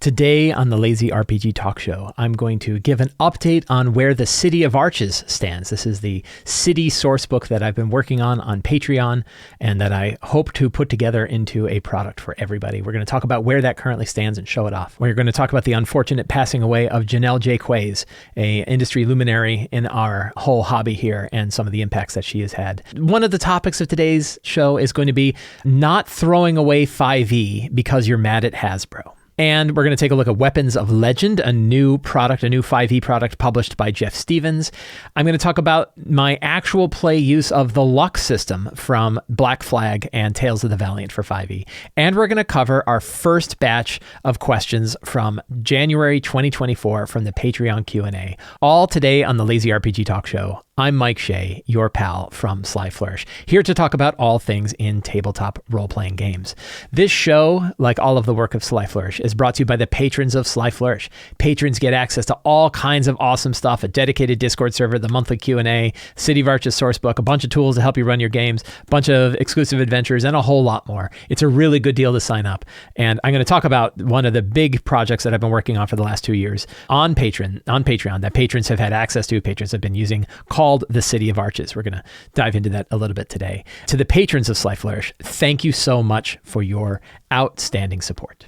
Today on the Lazy RPG Talk Show, I'm going to give an update on where the City of Arches stands. This is the city source book that I've been working on Patreon and that I hope to put together into a product for everybody. We're going to talk about where that currently stands and show it off. We're going to talk about the unfortunate passing away of Jennell Jaquays, a industry luminary in our whole hobby here, and some of the impacts that she has had. One of the topics of today's show is going to be not throwing away 5e because you're mad at Hasbro. And we're going to take a look at Weapons of Legend, a new 5e product published by Jeff Stevens. I'm going to talk about my actual play use of the luck system from Black Flag and Tales of the Valiant for 5e. And we're going to cover our first batch of questions from January 2024 from the Patreon Q&A. All today on the Lazy RPG Talk Show. I'm Mike Shea, your pal from Sly Flourish, here to talk about all things in tabletop role-playing games. This show, like all of the work of Sly Flourish, is brought to you by the patrons of Sly Flourish. Patrons get access to all kinds of awesome stuff, a dedicated Discord server, the monthly Q&A, City of Arches sourcebook, a bunch of tools to help you run your games, a bunch of exclusive adventures, and a whole lot more. It's a really good deal to sign up. And I'm going to talk about one of the big projects that I've been working on for the last 2 years on Patreon that patrons have had access to, patrons have been using, called the City of Arches. We're going to dive into that a little bit today. To the patrons of Sly Flourish, thank you so much for your outstanding support.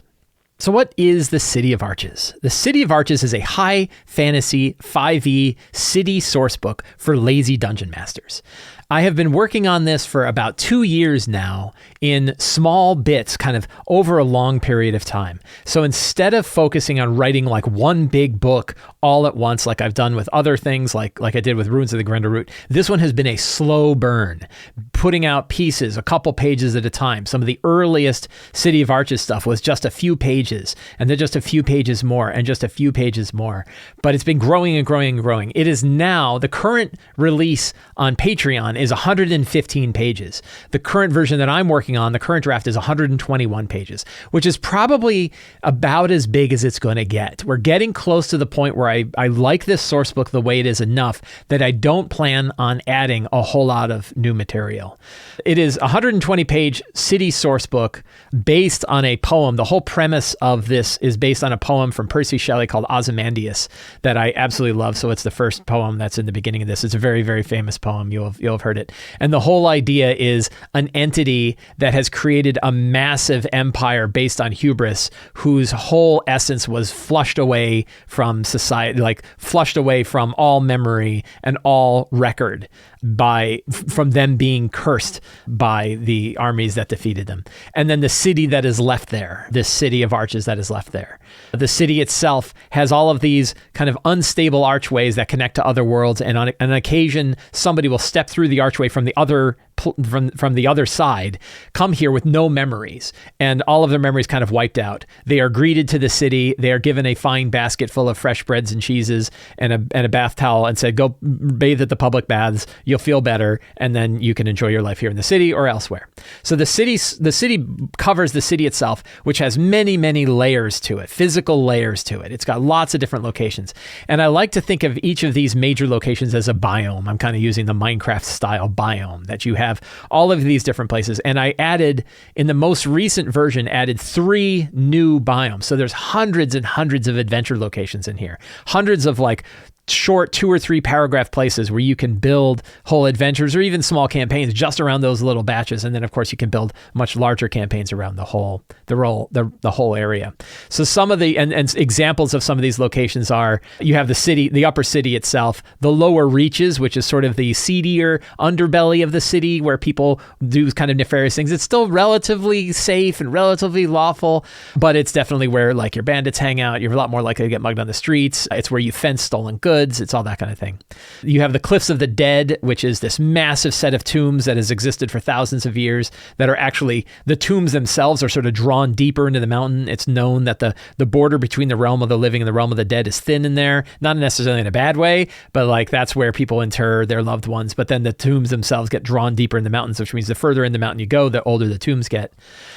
So what is the City of Arches? The City of Arches is a high fantasy 5e city sourcebook for lazy dungeon masters. I have been working on this for about 2 years now in small bits, kind of over a long period of time. So instead of focusing on writing like one big book all at once, like I've done with other things, like I did with Ruins of the Grendel Root, this one has been a slow burn, putting out pieces, a couple pages at a time. Some of the earliest City of Arches stuff was just a few pages, and then just a few pages more, and just a few pages more. But it's been growing and growing and growing. It is now, the current release on Patreon is 115 pages. The current version that I'm working on, the current draft, is 121 pages, which is probably about as big as it's going to get. We're getting close to the point where I like this source book the way it is enough that I don't plan on adding a whole lot of new material. It is a 120-page city source book based on a poem. The whole premise of this is based on a poem from Percy Shelley called Ozymandias that I absolutely love. So it's the first poem that's in the beginning of this. It's a very, very famous poem. You'll have heard it. And the whole idea is an entity that has created a massive empire based on hubris, whose whole essence was flushed away from society, like flushed away from all memory and all record from them being cursed by the armies that defeated them. And then the city that is left there, this City of Arches that is left there. The city itself has all of these kind of unstable archways that connect to other worlds, and on an occasion, somebody will step through the archway from the other side, come here with no memories, and all of their memories kind of wiped out. They are greeted to the city. They are given a fine basket full of fresh breads and cheeses and a bath towel, and said, go bathe at the public baths. You'll feel better, and then you can enjoy your life here in the city or elsewhere. So the city covers the city itself, which has many, many layers to it, physical layers to it. It's got lots of different locations. And I like to think of each of these major locations as a biome. I'm kind of using the Minecraft style biome that you have all of these different places. And I added, in the most recent version, 3 new biomes. So there's hundreds and hundreds of adventure locations in here. Hundreds of like short 2 or 3 paragraph places where you can build whole adventures or even small campaigns just around those little batches. And then of course you can build much larger campaigns around the whole area. So some of the and examples of some of these locations are, you have the city, the upper city itself, the lower reaches, which is sort of the seedier underbelly of the city where people do kind of nefarious things. It's still relatively safe and relatively lawful, but it's definitely where like your bandits hang out. You're a lot more likely to get mugged on the streets. It's where you fence stolen goods. It's all that kind of thing. You have the Cliffs of the Dead, which is this massive set of tombs that has existed for thousands of years that are actually, the tombs themselves are sort of drawn deeper into the mountain. It's known that the border between the realm of the living and the realm of the dead is thin in there, not necessarily in a bad way, but like that's where people inter their loved ones. But then the tombs themselves get drawn deeper in the mountains, which means the further in the mountain you go, the older the tombs get.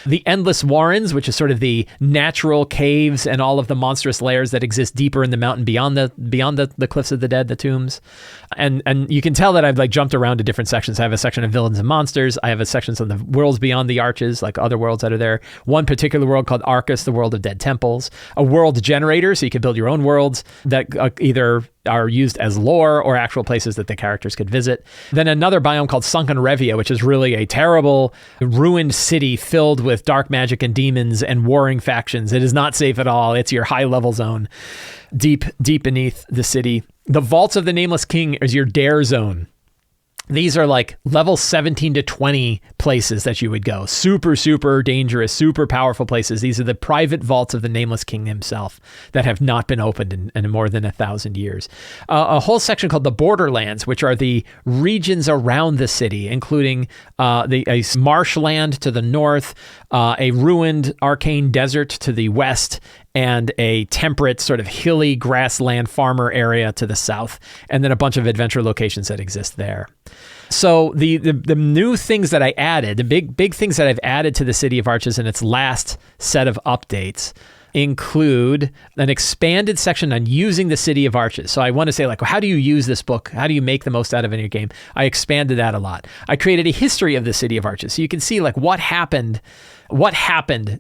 The Endless Warrens, which is sort of the natural caves and all of the monstrous layers that exist deeper in the mountain beyond the the Cliffs of the Dead, the tombs. And you can tell that I've like jumped around to different sections. I have a section of villains and monsters. I have a sections on the worlds beyond the arches, like other worlds that are there. One particular world called Arcus, the world of dead temples. A world generator, so you can build your own worlds that either are used as lore or actual places that the characters could visit. Then another biome called Sunken Revia, which is really a terrible, ruined city filled with dark magic and demons and warring factions. It is not safe at all. It's your high-level zone, deep beneath the city. The Vaults of the Nameless King is your dare zone. These are like level 17 to 20 places that you would go. Super, super dangerous, super powerful places. These are the private vaults of the Nameless King himself that have not been opened in more than 1,000 years. A whole section called the Borderlands, which are the regions around the city, including a marshland to the north, a ruined arcane desert to the west, and a temperate sort of hilly grassland farmer area to the south, and then a bunch of adventure locations that exist there. So the new things that I added, the big things that I've added to the City of Arches in its last set of updates include an expanded section on using the City of Arches. So I want to say, like, well, how do you use this book? How do you make the most out of it in your game? I expanded that a lot. I created a history of the City of Arches. So you can see like what happened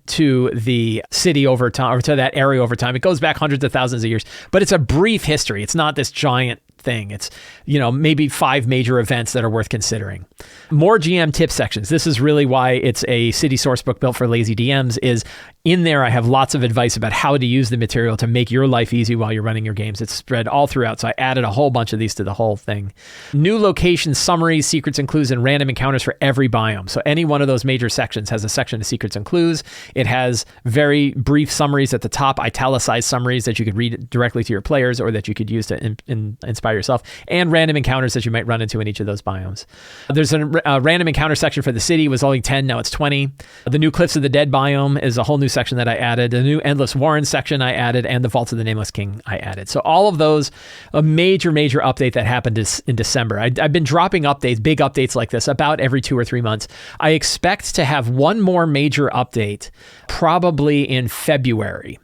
to the city over time, or to that area over time. It goes back hundreds of thousands of years, but it's a brief history. It's not this giant thing. It's, maybe 5 major events that are worth considering. More GM tip sections. This is really why it's a city source book built for lazy DMs. Is in there, I have lots of advice about how to use the material to make your life easy while you're running your games. It's spread all throughout, so I added a whole bunch of these to the whole thing. New location summaries, secrets and clues, and random encounters for every biome. So any one of those major sections has a section of secrets and clues. It has very brief summaries at the top, italicized summaries that you could read directly to your players or that you could use to inspire yourself, and random encounters that you might run into in each of those biomes. There's a random encounter section for the city. It was only 10, now it's 20. The new Cliffs of the Dead biome is a whole new section that I added. The new Endless Warren section I added, and the Vaults of the Nameless King I added. So all of those, a major update that happened in December. I've been dropping updates, big updates like this, about every 2 or 3 months. I expect to have one more major update probably in February.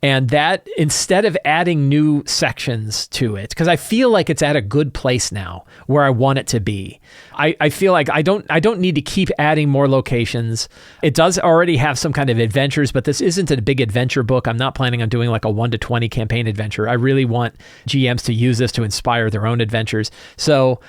And that, instead of adding new sections to it, because I feel like it's at a good place now where I want it to be. I feel like I don't need to keep adding more locations. It does already have some kind of adventures, but this isn't a big adventure book. I'm not planning on doing like a 1 to 20 campaign adventure. I really want GMs to use this to inspire their own adventures. So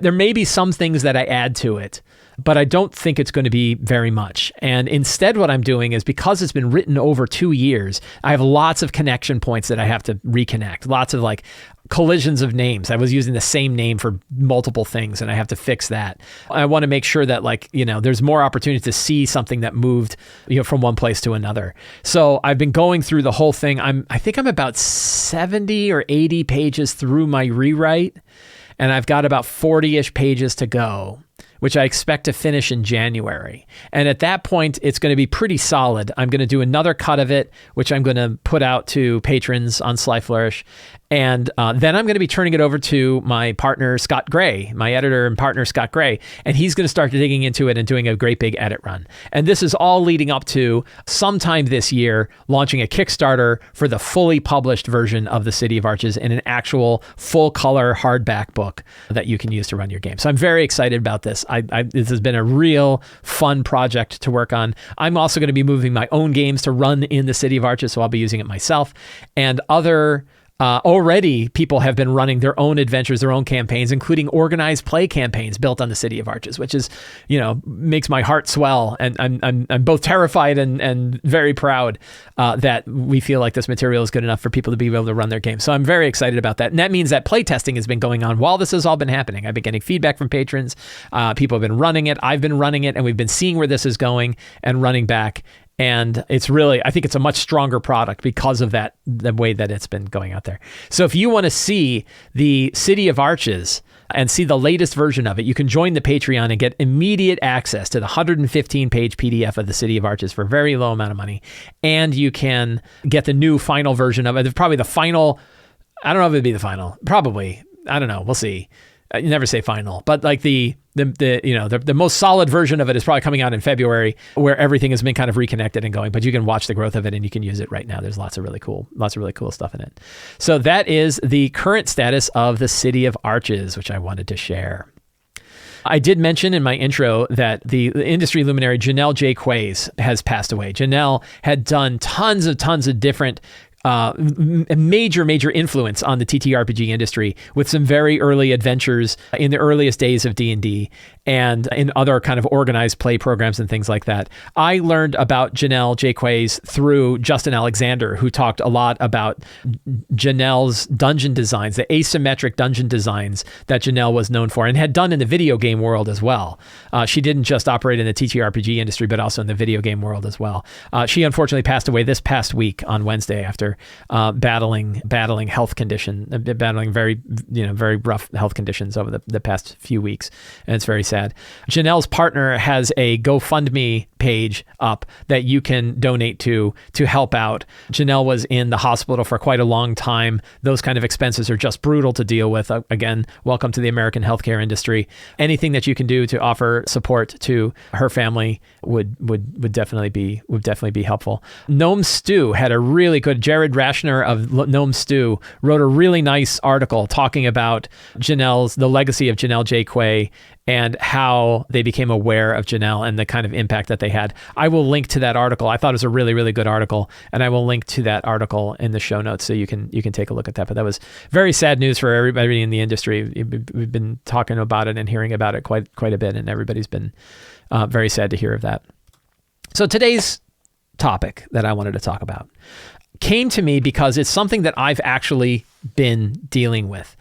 there may be some things that I add to it, but I don't think it's going to be very much. And instead what I'm doing is, because it's been written over 2 years, I have lots of connection points that I have to reconnect, lots of like collisions of names. I was using the same name for multiple things and I have to fix that. I want to make sure that there's more opportunity to see something that moved, from one place to another. So I've been going through the whole thing. I think I'm about 70 or 80 pages through my rewrite, and I've got about 40-ish pages to go, which I expect to finish in January. And at that point, it's going to be pretty solid. I'm going to do another cut of it, which I'm going to put out to patrons on Sly Flourish. And then I'm going to be turning it over to my partner, Scott Gray, my editor and partner, Scott Gray. And he's going to start digging into it and doing a great big edit run. And this is all leading up to sometime this year launching a Kickstarter for the fully published version of the City of Arches in an actual full color hardback book that you can use to run your game. So I'm very excited about this. This has been a real fun project to work on. I'm also going to be moving my own games to run in the City of Arches, so I'll be using it myself. And already people have been running their own adventures, their own campaigns, including organized play campaigns built on the City of Arches, which is, makes my heart swell. And I'm both terrified and very proud that we feel like this material is good enough for people to be able to run their games. So I'm very excited about that. And that means that play testing has been going on while this has all been happening. I've been getting feedback from patrons. People have been running it. I've been running it, and we've been seeing where this is going and running back. And it's really, I think it's a much stronger product because of that, the way that it's been going out there. So if you want to see the City of Arches and see the latest version of it, you can join the Patreon and get immediate access to the 115-page PDF of the City of Arches for a very low amount of money. And you can get the new final version of it. Probably the final, I don't know if it'd be the final. Probably. I don't know. We'll see. you never say final, but like the most solid version of it is probably coming out in February, where everything has been kind of reconnected and going, but you can watch the growth of it and you can use it right now. There's lots of really cool stuff in it. So that is the current status of the City of Arches, which I wanted to share. I did mention in my intro that the industry luminary Jennell Jaquays has passed away. Jennell had done tons of different major influence on the TTRPG industry with some very early adventures in the earliest days of D&D and in other kind of organized play programs and things like that. I learned about Jennell Jaquays through Justin Alexander, who talked a lot about Jennell's dungeon designs, the asymmetric dungeon designs that Jennell was known for and had done in the video game world as well. She didn't just operate in the TTRPG industry, but also in the video game world as well. She unfortunately passed away this past week on Wednesday after battling health condition, battling very rough health conditions over the past few weeks, and it's very sad. Jennell's partner has a GoFundMe page up that you can donate to help out. Jennell was in the hospital for quite a long time. Those kind of expenses are just brutal to deal with. Again, welcome to the American healthcare industry. Anything that you can do to offer support to her family would definitely be helpful. Gnome Stew had a really good, Jared Rashner of Gnome Stew wrote a really nice article talking about the legacy of Jennell Jaquay and how they became aware of Jennell and the kind of impact that they had. I will link to that article. I thought it was a really, really good article, and I will link to that article in the show notes so you can take a look at that. But that was very sad news for everybody in the industry. We've been talking about it and hearing about it quite a bit, and everybody's been very sad to hear of that. So today's topic that I wanted to talk about came to me because it's something that I've actually been dealing with.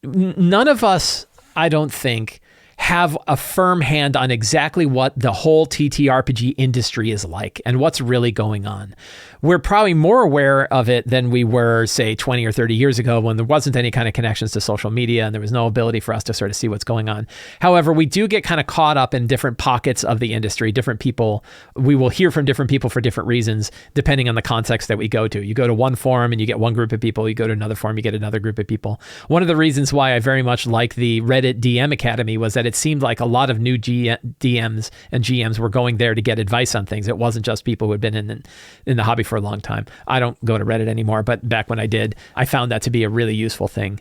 None of us, I don't think, have a firm hand on exactly what the whole TTRPG industry is like and what's really going on. We're probably more aware of it than we were, say, 20 or 30 years ago when there wasn't any kind of connections to social media and there was no ability for us to sort of see what's going on. However, we do get kind of caught up in different pockets of the industry, different people. We will hear from different people for different reasons, depending on the context that we go to. You go to one forum and you get one group of people. You go to another forum, you get another group of people. One of the reasons why I very much like the Reddit DM Academy was that it seemed like a lot of new DMs and GMs were going there to get advice on things. It wasn't just people who had been in the hobby for a long time. I don't go to Reddit anymore, but back when I did, I found that to be a really useful thing.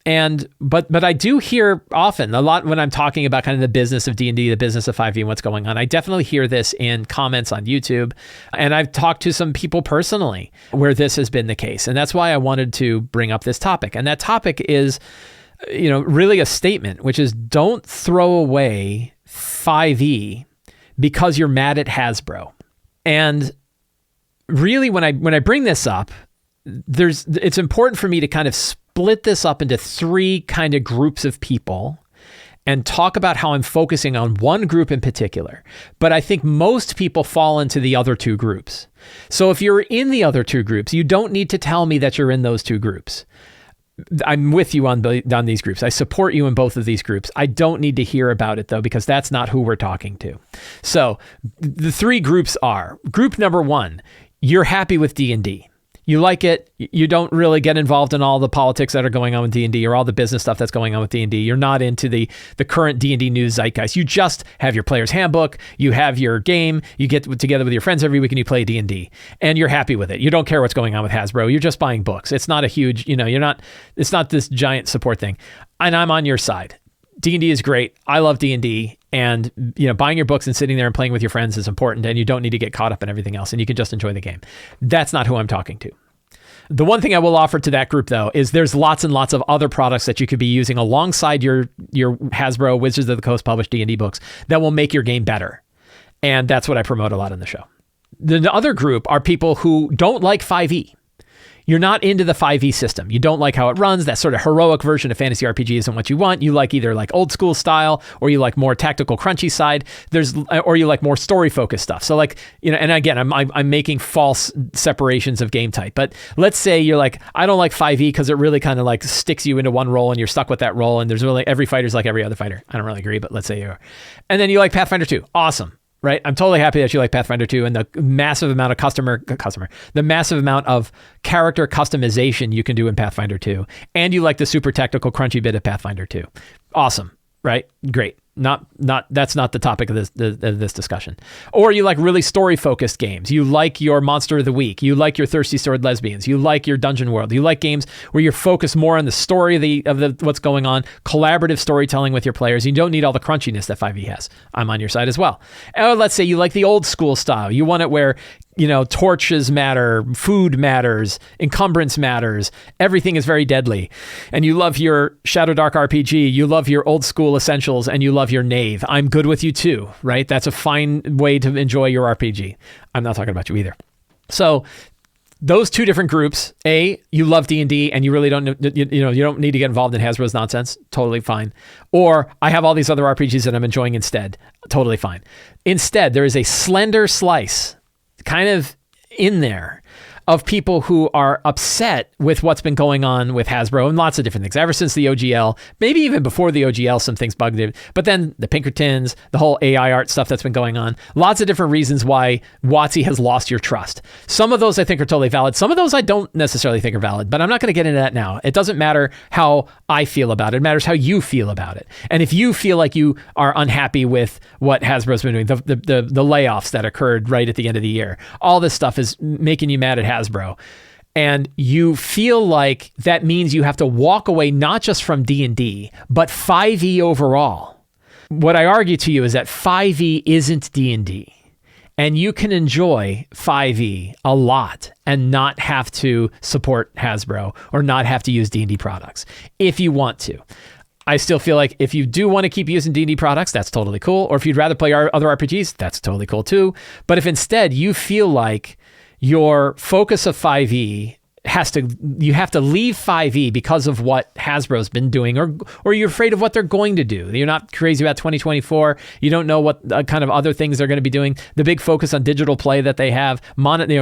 But I do hear often a lot when I'm talking about kind of the business of D&D, the business of 5e and what's going on. I definitely hear this in comments on YouTube, and I've talked to some people personally where this has been the case. And that's why I wanted to bring up this topic. And that topic is, really a statement, which is don't throw away 5e because you're mad at Hasbro. And really, when I bring this up, it's important for me to kind of split this up into three kind of groups of people and talk about how I'm focusing on one group in particular. But I think most people fall into the other two groups. So if you're in the other two groups, you don't need to tell me that you're in those two groups. I'm with you on these groups. I support you in both of these groups. I don't need to hear about it, though, because that's not who we're talking to. So the three groups are: group number one, you're happy with D&D. You like it. You don't really get involved in all the politics that are going on with D&D or all the business stuff that's going on with D&D. You're not into the current D&D news zeitgeist. You just have your player's handbook. You have your game. You get together with your friends every week and you play D&D. And you're happy with it. You don't care what's going on with Hasbro. You're just buying books. It's not a huge, it's not this giant support thing. And I'm on your side. D&D is great. I love D&D. And, buying your books and sitting there and playing with your friends is important, and you don't need to get caught up in everything else, and you can just enjoy the game. That's not who I'm talking to. The one thing I will offer to that group, though, is there's lots and lots of other products that you could be using alongside your Hasbro Wizards of the Coast published D&D books that will make your game better. And that's what I promote a lot in the show. The other group are people who don't like 5e. You're not into the 5e system. You don't like how it runs. That sort of heroic version of fantasy RPG isn't what you want. You like either like old school style, or you like more tactical crunchy side. Or you like more story focused stuff. So like, and again, I'm making false separations of game type. But let's say you're like, I don't like 5e because it really kind of like sticks you into one role and you're stuck with that role. And there's really every fighter's like every other fighter. I don't really agree, but let's say you are. And then you like Pathfinder 2. Awesome. right? I'm totally happy that you like Pathfinder 2 and the massive amount of the massive amount of character customization you can do in Pathfinder 2. And you like the super technical crunchy bit of Pathfinder 2. Awesome, right? Great. That's not the topic of this discussion. Or you like really story focused games. You like your Monster of the Week. You like your Thirsty Sword Lesbians. You like your Dungeon World. You like games where you're focused more on the story of what's going on, collaborative storytelling with your players. You don't need all the crunchiness that 5e has. I'm on your side as well. Or let's say you like the old school style. You want it where torches matter, food matters, encumbrance matters, everything is very deadly. And you love your Shadow Dark RPG, you love your old school essentials, and you love your Knave. I'm good with you too, right? That's a fine way to enjoy your RPG. I'm not talking about you either. So those two different groups, you love D&D and you really don't, you don't need to get involved in Hasbro's nonsense. Totally fine. Or I have all these other RPGs that I'm enjoying instead. Totally fine. Instead, there is a slender slice kind of in there of people who are upset with what's been going on with Hasbro and lots of different things ever since the OGL, maybe even before the OGL, some things bugged it, but then the Pinkertons, the whole AI art stuff that's been going on, lots of different reasons why WotC has lost your trust. Some of those I think are totally valid. Some of those I don't necessarily think are valid, but I'm not going to get into that now. It doesn't matter how I feel about it. It matters how you feel about it. And if you feel like you are unhappy with what Hasbro's been doing, the layoffs that occurred right at the end of the year, all this stuff is making you mad at Hasbro, and you feel like that means you have to walk away not just from D&D, but 5e overall. What I argue to you is that 5e isn't D&D, and you can enjoy 5e a lot and not have to support Hasbro or not have to use D&D products if you want to. I still feel like if you do want to keep using D&D products, that's totally cool. Or if you'd rather play our other RPGs, that's totally cool too. But if instead you feel like your focus of 5e you have to leave 5e because of what Hasbro's been doing, or you're afraid of what they're going to do. You're not crazy about 2024. You don't know what kind of other things they're going to be doing. The big focus on digital play that they have,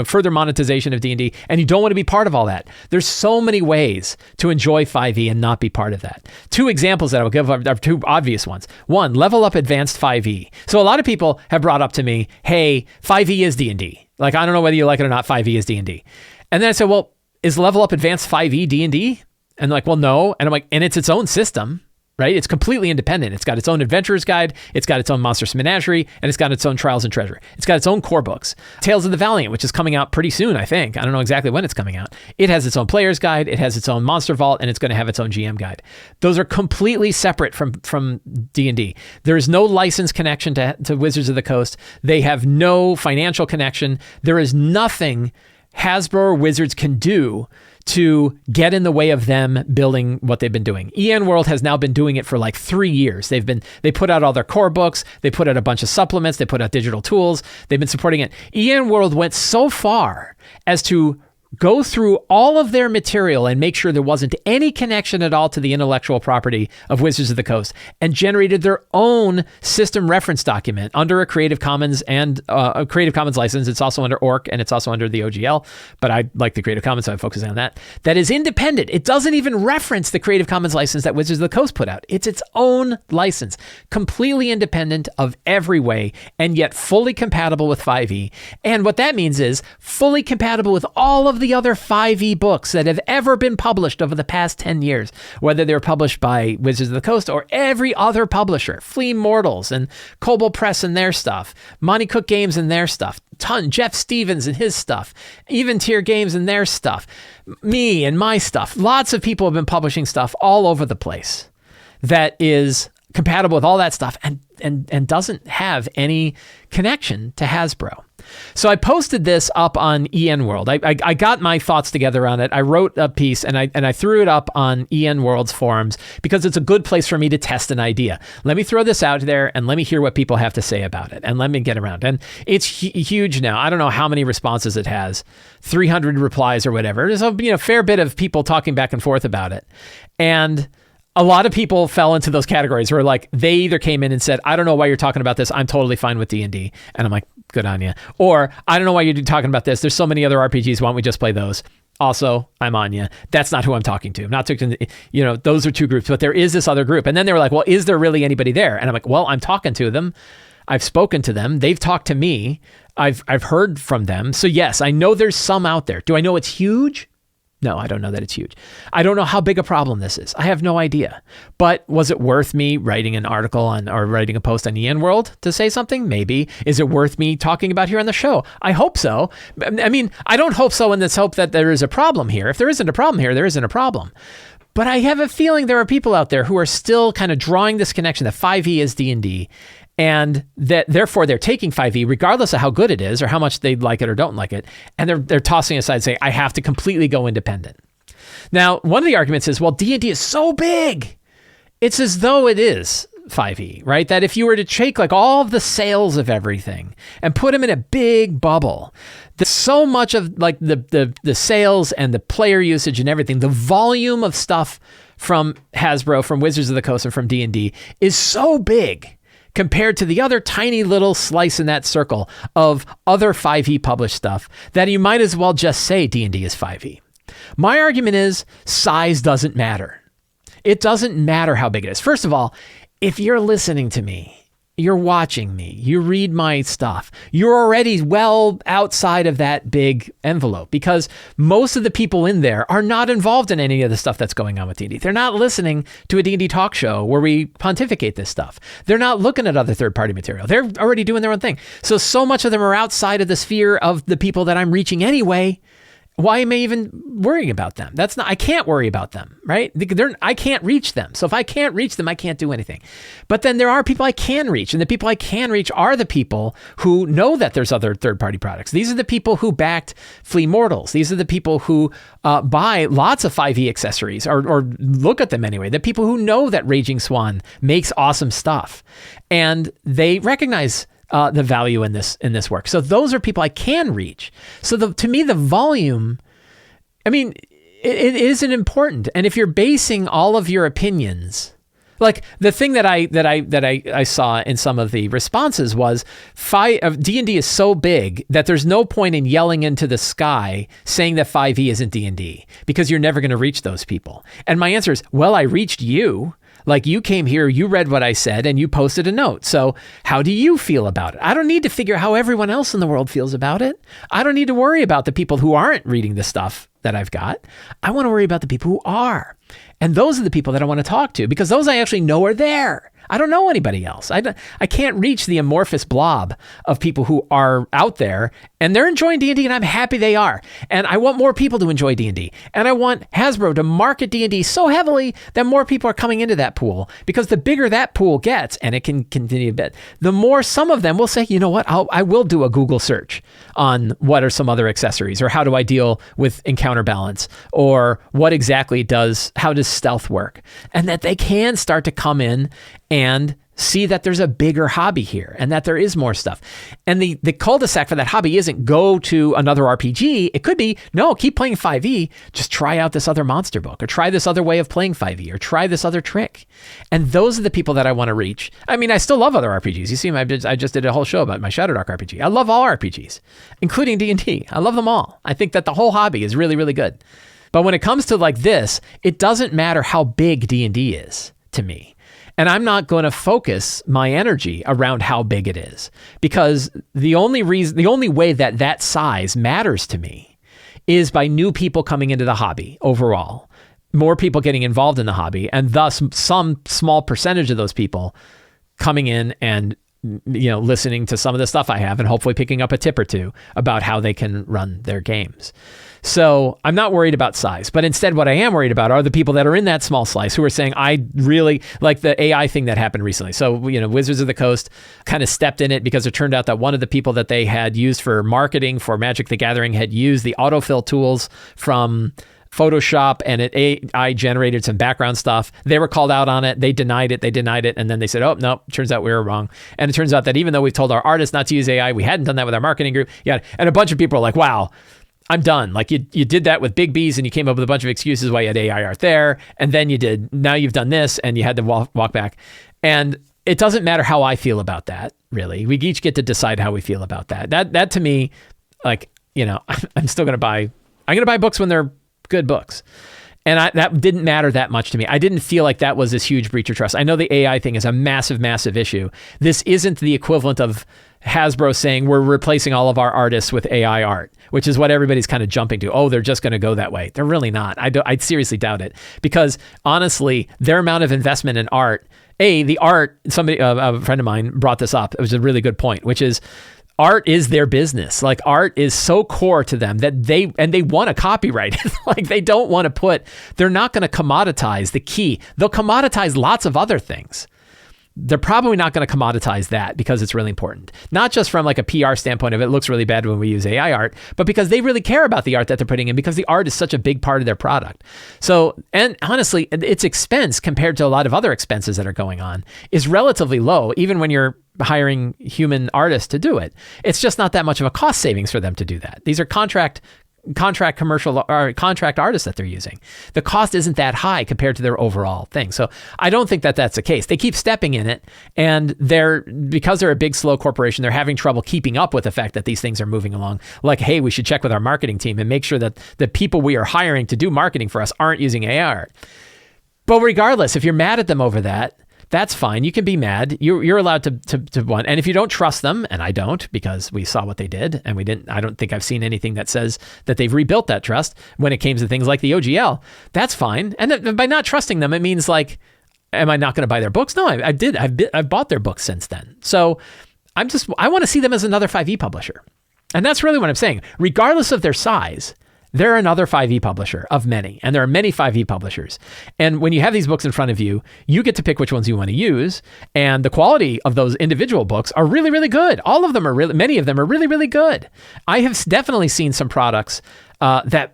further monetization of D&D, and you don't want to be part of all that. There's so many ways to enjoy 5e and not be part of that. Two examples that I will give are two obvious ones. One, Level Up Advanced 5e. So a lot of people have brought up to me, hey, 5e is D&D. Like, I don't know whether you like it or not, 5e is D&D. And then I said, well, is Level Up Advanced 5e D&D? And like, well, no. And I'm like, and it's its own system, right? It's completely independent. It's got its own Adventurer's Guide. It's got its own Monstrous Menagerie, and it's got its own Trials and Treasure. It's got its own core books. Tales of the Valiant, which is coming out pretty soon, I think. I don't know exactly when it's coming out. It has its own Player's Guide. It has its own Monster Vault, and it's going to have its own GM Guide. Those are completely separate from D&D. There is no license connection to Wizards of the Coast. They have no financial connection. There is nothing Hasbro or Wizards can do to get in the way of them building what they've been doing. EN World has now been doing it for like 3 years. They put out all their core books. They put out a bunch of supplements. They put out digital tools. They've been supporting it. EN World went so far as to go through all of their material and make sure there wasn't any connection at all to the intellectual property of Wizards of the Coast, and generated their own system reference document under a Creative Commons and a Creative Commons license. It's also under ORC and it's also under the OGL, but I like the Creative Commons, so I'm focusing on that. That is independent. It doesn't even reference the Creative Commons license that Wizards of the Coast put out. It's its own license, completely independent of every way, and yet fully compatible with 5e. And what that means is fully compatible with all of the other 5e books that have ever been published over the past 10 years, whether they were published by Wizards of the Coast or every other publisher, Flea Mortals and Kobold Press and their stuff, Monty Cook Games and their stuff, Jeff Stevens and his stuff, Even Tier Games and their stuff, me and my stuff. Lots of people have been publishing stuff all over the place that is compatible with all that stuff and doesn't have any connection to Hasbro. So I posted this up on EN World. I got my thoughts together on it. I wrote a piece and I threw it up on EN World's forums because it's a good place for me to test an idea. Let me throw this out there and let me hear what people have to say about it, and let me get around. And it's huge now. I don't know how many responses it has, 300 replies or whatever. There's a fair bit of people talking back and forth about it. And a lot of people fell into those categories where like they either came in and said, I don't know why you're talking about this. I'm totally fine with D&D. And I'm like, good on you. Or I don't know why you're talking about this. There's so many other RPGs. Why don't we just play those? Also, I'm on you. That's not who I'm talking to. I'm not talking to, those are two groups, but there is this other group. And then they were like, well, is there really anybody there? And I'm like, well, I'm talking to them. I've spoken to them. They've talked to me. I've heard from them. So yes, I know there's some out there. Do I know it's huge? No, I don't know that it's huge. I don't know how big a problem this is. I have no idea. But was it worth me writing an article or writing a post on EN World to say something? Maybe. Is it worth me talking about here on the show? I hope so. I mean, I don't hope so in this hope that there is a problem here. If there isn't a problem here, there isn't a problem. But I have a feeling there are people out there who are still kind of drawing this connection that 5e is D&D, and that therefore they're taking 5e regardless of how good it is or how much they like it or don't like it, and they're tossing aside saying, I have to completely go independent. Now, one of the arguments is, well, D&D is so big. It's as though it is 5e, right? That if you were to take like all of the sales of everything and put them in a big bubble, there's so much of like the sales and the player usage and everything, the volume of stuff from Hasbro, from Wizards of the Coast, and from D&D is so big compared to the other tiny little slice in that circle of other 5e published stuff that you might as well just say D&D is 5e. My argument is size doesn't matter. It doesn't matter how big it is. First of all, if you're listening to me, you're watching me, you read my stuff, you're already well outside of that big envelope, because most of the people in there are not involved in any of the stuff that's going on with D&D. They're not listening to a D&D talk show where we pontificate this stuff. They're not looking at other third-party material. They're already doing their own thing. So much of them are outside of the sphere of the people that I'm reaching anyway. Why am I even worrying about them? I can't worry about them, right? I can't reach them. So if I can't reach them, I can't do anything. But then there are people I can reach, and the people I can reach are the people who know that there's other third-party products. These are the people who backed Flea Mortals. These are the people who buy lots of 5e accessories, or look at them anyway. The people who know that Raging Swan makes awesome stuff, and they recognize the value in this work. So those are people I can reach. So to me, the volume, I mean, it isn't important. And if you're basing all of your opinions, like the thing that I saw in some of the responses was D&D is so big that there's no point in yelling into the sky saying that 5e isn't D&D, because you're never going to reach those people. And my answer is, well, I reached you. Like, you came here, you read what I said, and you posted a note. So how do you feel about it? I don't need to figure out how everyone else in the world feels about it. I don't need to worry about the people who aren't reading the stuff that I've got. I want to worry about the people who are. And those are the people that I want to talk to, because those I actually know are there. I don't know anybody else. I can't reach the amorphous blob of people who are out there, and they're enjoying D&D, and I'm happy they are. And I want more people to enjoy D&D. And I want Hasbro to market D&D so heavily that more people are coming into that pool, because the bigger that pool gets, and it can continue a bit, the more some of them will say, you know what, I will do a Google search on what are some other accessories, or how do I deal with encounter balance, or how does stealth work? And that they can start to come in and see that there's a bigger hobby here, and that there is more stuff. And the cul-de-sac for that hobby isn't go to another RPG. It could be, no, keep playing 5e, just try out this other monster book, or try this other way of playing 5e, or try this other trick. And those are the people that I want to reach. I mean, I still love other RPGs. You see, I just did a whole show about my Shadowdark RPG. I love all RPGs, including D&D. I love them all. I think that the whole hobby is really, really good. But when it comes to like this, it doesn't matter how big D&D is to me. And I'm not going to focus my energy around how big it is, because the only way that size matters to me is by new people coming into the hobby overall, more people getting involved in the hobby, and thus some small percentage of those people coming in and, you know, listening to some of the stuff I have, and hopefully picking up a tip or two about how they can run their games. So I'm not worried about size, but instead what I am worried about are the people that are in that small slice who are saying, I really like the AI thing that happened recently. So, you know, Wizards of the Coast kind of stepped in it, because it turned out that one of the people that they had used for marketing for Magic the Gathering had used the autofill tools from Photoshop, and AI generated some background stuff. They were called out on it. They denied it. And then they said, oh, no, turns out we were wrong. And it turns out that even though we've told our artists not to use AI, we hadn't done that with our marketing group. Yeah. And a bunch of people are like, wow, I'm done. Like you did that with Big B's, and you came up with a bunch of excuses why you had AI art there. And then now you've done this, and you had to walk back. And it doesn't matter how I feel about that, really. We each get to decide how we feel about that. That to me, like, you know, I'm going to buy books when they're good books. And that didn't matter that much to me. I didn't feel like that was this huge breach of trust. I know the AI thing is a massive, massive issue. This isn't the equivalent of Hasbro saying we're replacing all of our artists with AI art, which is what everybody's kind of jumping to. Oh, they're just going to go that way. They're really not. I seriously doubt it, because honestly, their amount of investment in art, the art, a friend of mine brought this up. It was a really good point, which is art is their business. Like, art is so core to them that they want to copyright it. Like, they don't want to they're not going to commoditize the key. They'll commoditize lots of other things. They're probably not going to commoditize that because it's really important. Not just from like a PR standpoint of it looks really bad when we use AI art, but because they really care about the art that they're putting in, because the art is such a big part of their product. So, and honestly, its expense compared to a lot of other expenses that are going on is relatively low, even when you're hiring human artists to do it. It's just not that much of a cost savings for them to do that. These are contract commercial or contract artists that they're using. The cost isn't that high compared to their overall thing. So I don't think that that's the case. They keep stepping in it, and because they're a big, slow corporation, they're having trouble keeping up with the fact that these things are moving along. Like, hey, we should check with our marketing team and make sure that the people we are hiring to do marketing for us aren't using AI. But regardless, if you're mad at them over that, that's fine. You can be mad. You're allowed to want. And if you don't trust them, and I don't, because we saw what they did, and I don't think I've seen anything that says that they've rebuilt that trust when it came to things like the OGL. That's fine. And by not trusting them, it means like, am I not going to buy their books? No, I did. I've bought their books since then. So I want to see them as another 5e publisher. And that's really what I'm saying. Regardless of their size, they're another 5e publisher of many, and there are many 5e publishers. And when you have these books in front of you, you get to pick which ones you want to use, and the quality of those individual books are really, really good. Many of them are really, really good. I have definitely seen some products that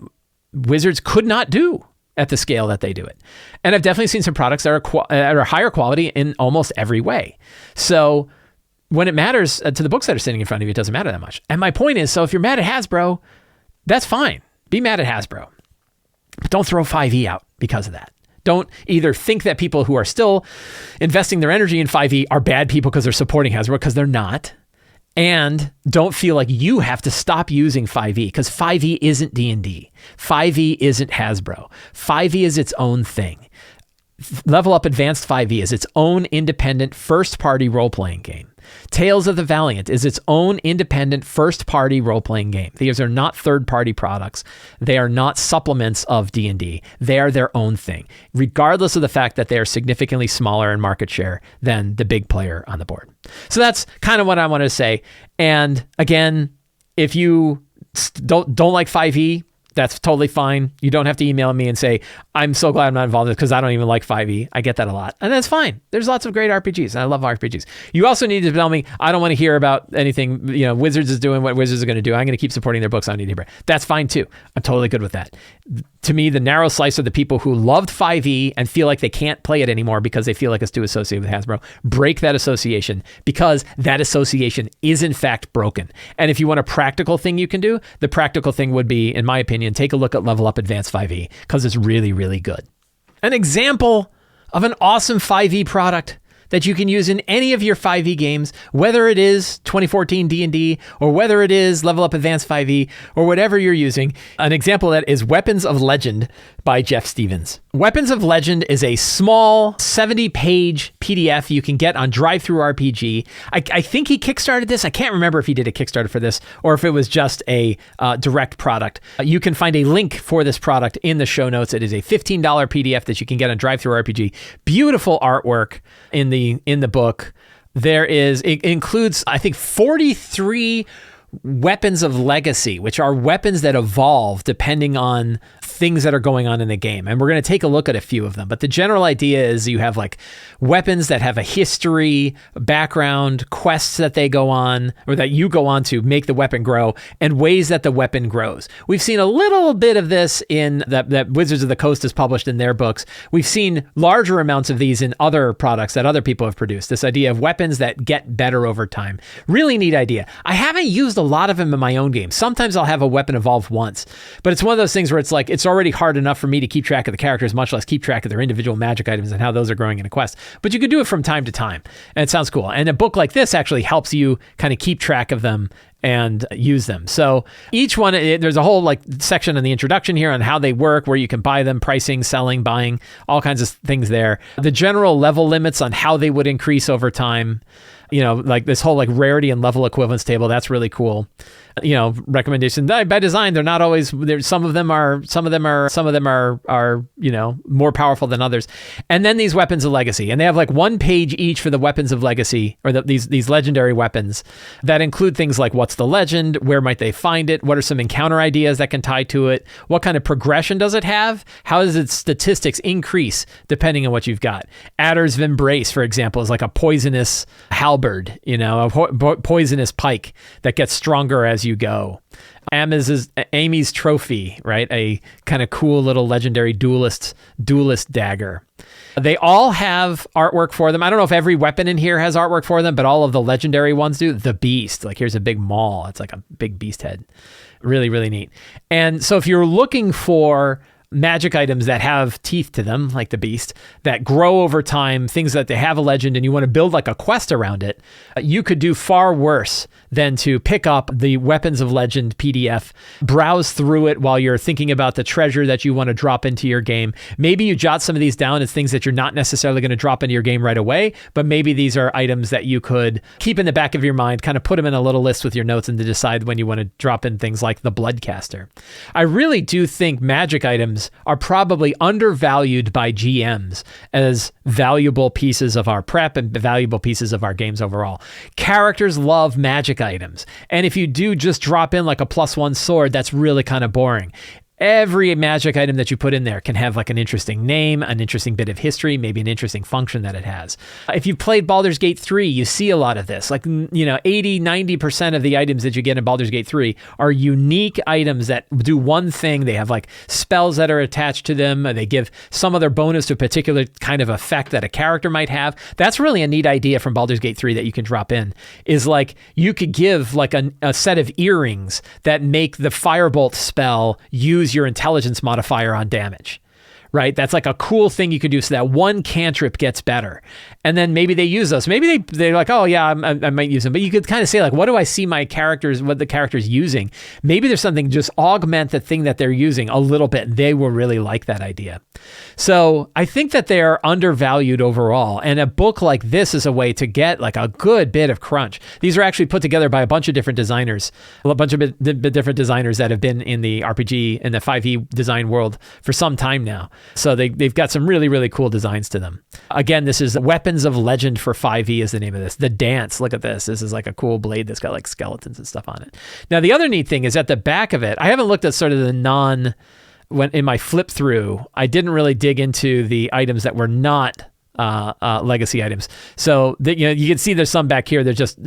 Wizards could not do at the scale that they do it. And I've definitely seen some products that are higher quality in almost every way. So when it matters to the books that are sitting in front of you, it doesn't matter that much. And my point is, so if you're mad at Hasbro, that's fine. Be mad at Hasbro, but don't throw 5e out because of that. Don't either think that people who are still investing their energy in 5e are bad people because they're supporting Hasbro, because they're not. And don't feel like you have to stop using 5e, because 5e isn't D&D. 5e isn't Hasbro. 5e is its own thing. Level Up Advanced 5e is its own independent first-party role-playing game. Tales of the Valiant is its own independent first-party role-playing game. These are not third-party products. They are not supplements of D&D. They are their own thing, regardless of the fact that they are significantly smaller in market share than the big player on the board. So that's kind of what I wanted to say. And again, if you don't like 5e, that's totally fine. You don't have to email me and say, I'm so glad I'm not involved in this because I don't even like 5e. I get that a lot. And that's fine. There's lots of great RPGs, and I love RPGs. You also need to tell me, I don't want to hear about anything, Wizards is doing what Wizards are going to do. I'm going to keep supporting their books. I don't need to hear. That's fine too. I'm totally good with that. To me, the narrow slice are the people who loved 5e and feel like they can't play it anymore because they feel like it's too associated with Hasbro. Break that association, because that association is in fact broken. And if you want a practical thing you can do, the practical thing would be, in my opinion, take a look at Level Up Advanced 5e, because it's really, really good. An example of an awesome 5e product that you can use in any of your 5e games, whether it is 2014 D&D or whether it is Level Up Advanced 5e or whatever you're using. An example of that is Weapons of Legend by Jeff Stevens. Weapons of Legend is a small 70-page PDF you can get on DriveThruRPG. I think he kickstarted this. I can't remember if he did a Kickstarter for this or if it was just a direct product. You can find a link for this product in the show notes. It is a $15 PDF that you can get on DriveThruRPG. Beautiful artwork in the book. It includes, I think, 43 weapons of legacy, which are weapons that evolve depending on things that are going on in the game. And we're going to take a look at a few of them. But the general idea is you have like weapons that have a history, background, quests that they go on, or that you go on to make the weapon grow, and ways that the weapon grows. We've seen a little bit of this in that Wizards of the Coast has published in their books. We've seen larger amounts of these in other products that other people have produced. This idea of weapons that get better over time. Really neat idea. I haven't used a lot of them in my own game. Sometimes I'll have a weapon evolve once, but it's one of those things where it's like, it's already hard enough for me to keep track of the characters, much less keep track of their individual magic items and how those are growing in a quest. But you could do it from time to time, and it sounds cool. And a book like this actually helps you kind of keep track of them and use them. So each one, there's a whole like section in the introduction here on how they work, where you can buy them, pricing, selling, buying, all kinds of things there. The general level limits on how they would increase over time. Like this whole like rarity and level equivalence table, that's really cool. Recommendation by design, they're not always there. Some of them are more powerful than others. And then these weapons of legacy, and they have like 1 page each for the weapons of legacy, or these legendary weapons that include things like what's the legend, where might they find it, what are some encounter ideas that can tie to it, what kind of progression does it have, how does its statistics increase depending on what you've got. Adder's Embrace, for example, is like a poisonous halberd, a poisonous pike that gets stronger as you go. Amy's Trophy, right? A kind of cool little legendary duelist dagger. They all have artwork for them. I don't know if every weapon in here has artwork for them, but all of the legendary ones do. The Beast, like here's a big maul. It's like a big beast head. Really, really neat. And so if you're looking for magic items that have teeth to them, like the Beast, that grow over time, things that they have a legend, and you want to build like a quest around it, you could do far worse than to pick up the Weapons of Legend PDF, browse through it while you're thinking about the treasure that you want to drop into your game. Maybe you jot some of these down as things that you're not necessarily going to drop into your game right away, but maybe these are items that you could keep in the back of your mind, kind of put them in a little list with your notes, and to decide when you want to drop in things like the Bloodcaster. I really do think magic items are probably undervalued by GMs as valuable pieces of our prep and valuable pieces of our games overall. Characters love magic items. And if you do just drop in like a +1 sword, that's really kind of boring. Every magic item that you put in there can have like an interesting name, an interesting bit of history, maybe an interesting function that it has. If you've played Baldur's Gate 3, you see a lot of this. Like, 80, 90% of the items that you get in Baldur's Gate 3 are unique items that do one thing. They have like spells that are attached to them. They give some other bonus to a particular kind of effect that a character might have. That's really a neat idea from Baldur's Gate 3 that you can drop in, is like you could give like a set of earrings that make the Firebolt spell use your intelligence modifier on damage, right? That's like a cool thing you could do so that one cantrip gets better. And then maybe they use those. Maybe they're like, oh yeah, I might use them. But you could kind of say like, what do I see what the character's using? Maybe there's something, just augment the thing that they're using a little bit. They will really like that idea. So I think that they're undervalued overall. And a book like this is a way to get like a good bit of crunch. These are actually put together by a bunch of different designers that have been in the RPG and the 5e design world for some time now. So they've got some really, really cool designs to them. Again, this is Weapons of Legend for 5e is the name of this. The Dance, look at this. This is like a cool blade that's got like skeletons and stuff on it. Now, the other neat thing is at the back of it, I haven't looked at sort of when in my flip through, I didn't really dig into the items that were not legacy items. So you can see there's some back here. They're just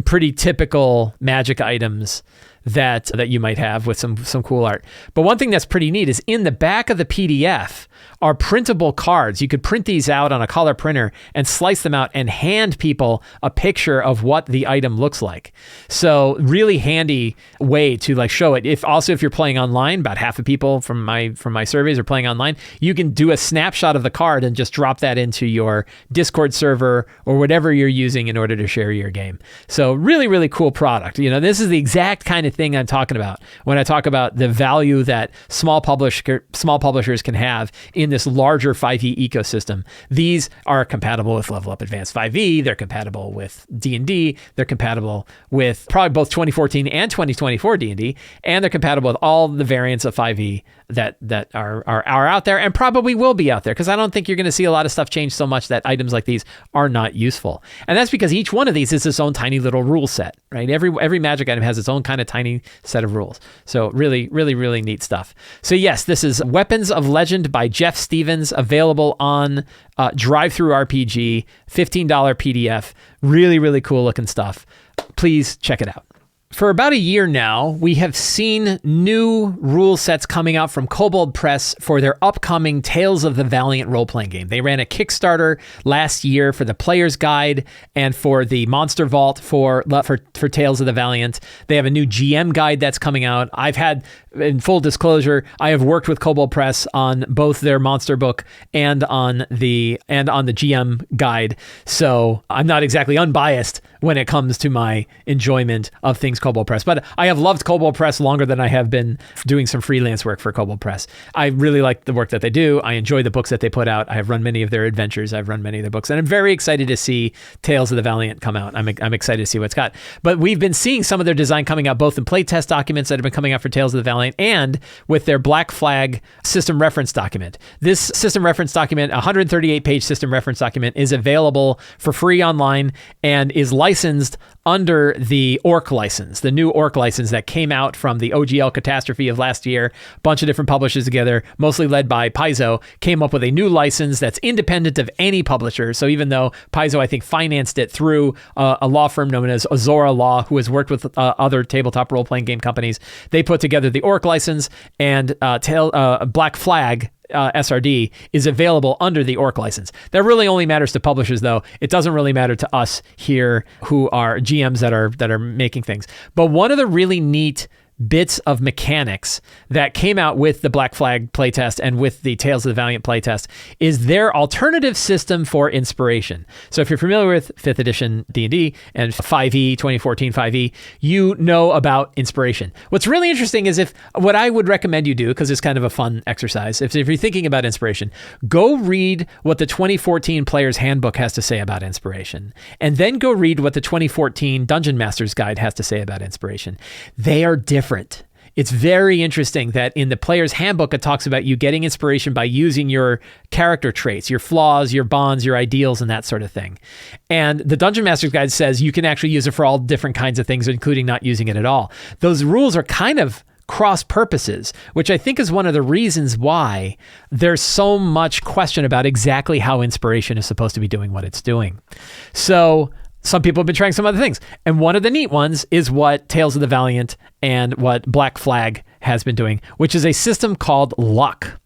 pretty typical magic items that you might have with some cool art. But one thing that's pretty neat is in the back of the PDF are printable cards. You could print these out on a color printer and slice them out and hand people a picture of what the item looks like. So really handy way to like show it. If you're playing online, about half the people from my surveys are playing online, you can do a snapshot of the card and just drop that into your Discord server or whatever you're using in order to share your game. So really, really cool product. This is the exact kind of thing I'm talking about when I talk about the value that small publishers can have in this larger 5e ecosystem. These are compatible with Level Up Advanced 5e. They're compatible with D&D. They're compatible with probably both 2014 and 2024 D&D, and they're compatible with all the variants of 5e that are out there and probably will be out there, because I don't think you're going to see a lot of stuff change so much that items like these are not useful. And that's because each one of these is its own tiny little rule set, right? Every magic item has its own kind of tiny set of rules. So really, really, really neat stuff. So yes, this is Weapons of Legend by Jeff Stevens, available on Drive-Thru RPG, $15 PDF. Really, really cool looking stuff. Please check it out. For about a year now, we have seen new rule sets coming out from Kobold Press for their upcoming Tales of the Valiant role-playing game. They ran a Kickstarter last year for the Player's Guide and for the Monster Vault for Tales of the Valiant. They have a new GM guide that's coming out. I've had, in full disclosure, I have worked with Kobold Press on both their monster book and on the GM guide, so I'm not exactly unbiased when it comes to my enjoyment of things Kobold Press. But I have loved Kobold Press longer than I have been doing some freelance work for Kobold Press. I really like the work that they do. I enjoy the books that they put out. I have run many of their adventures. I've run many of their books. And I'm very excited to see Tales of the Valiant come out. I'm excited to see what's got. But we've been seeing some of their design coming out both in playtest documents that have been coming out for Tales of the Valiant and with their Black Flag system reference document. This system reference document, 138-page system reference document, is available for free online and is licensed under the Orc license, the new Orc license that came out from the OGL catastrophe of last year. A bunch of different publishers together, mostly led by Paizo, came up with a new license that's independent of any publisher. So even though Paizo, I think, financed it through a law firm known as Azora Law, who has worked with other tabletop role-playing game companies, they put together the Orc license, and Black Flag SRD is available under the Orc license. That really only matters to publishers, though. It doesn't really matter to us here who are GMs that are making things. But one of the really neat bits of mechanics that came out with the Black Flag playtest and with the Tales of the Valiant playtest is their alternative system for inspiration. So if you're familiar with 5th edition D&D and 5e, 2014 5e, you know about inspiration. What's really interesting is what I would recommend you do, because it's kind of a fun exercise, if you're thinking about inspiration, go read what the 2014 Player's Handbook has to say about inspiration, and then go read what the 2014 Dungeon Master's Guide has to say about inspiration. They are different. It's very interesting that in the Player's Handbook, it talks about you getting inspiration by using your character traits, your flaws, your bonds, your ideals, and that sort of thing. And the Dungeon Master's Guide says you can actually use it for all different kinds of things, including not using it at all. Those rules are kind of cross purposes, which I think is one of the reasons why there's so much question about exactly how inspiration is supposed to be doing what it's doing. So some people have been trying some other things. And one of the neat ones is what Tales of the Valiant and what Black Flag has been doing, which is a system called Luck.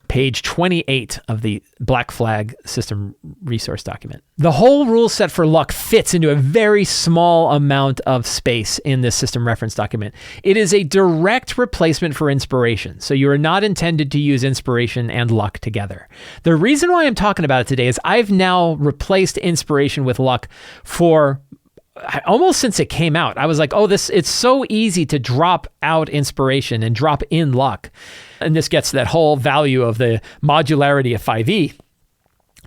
Page 28 of the Black Flag system resource document. The whole rule set for Luck fits into a very small amount of space in this system reference document. It is a direct replacement for inspiration, so you are not intended to use inspiration and Luck together. The reason why I'm talking about it today is I've now replaced inspiration with Luck for almost since it came out. I was like, it's so easy to drop out inspiration and drop in Luck. And this gets to that whole value of the modularity of 5e,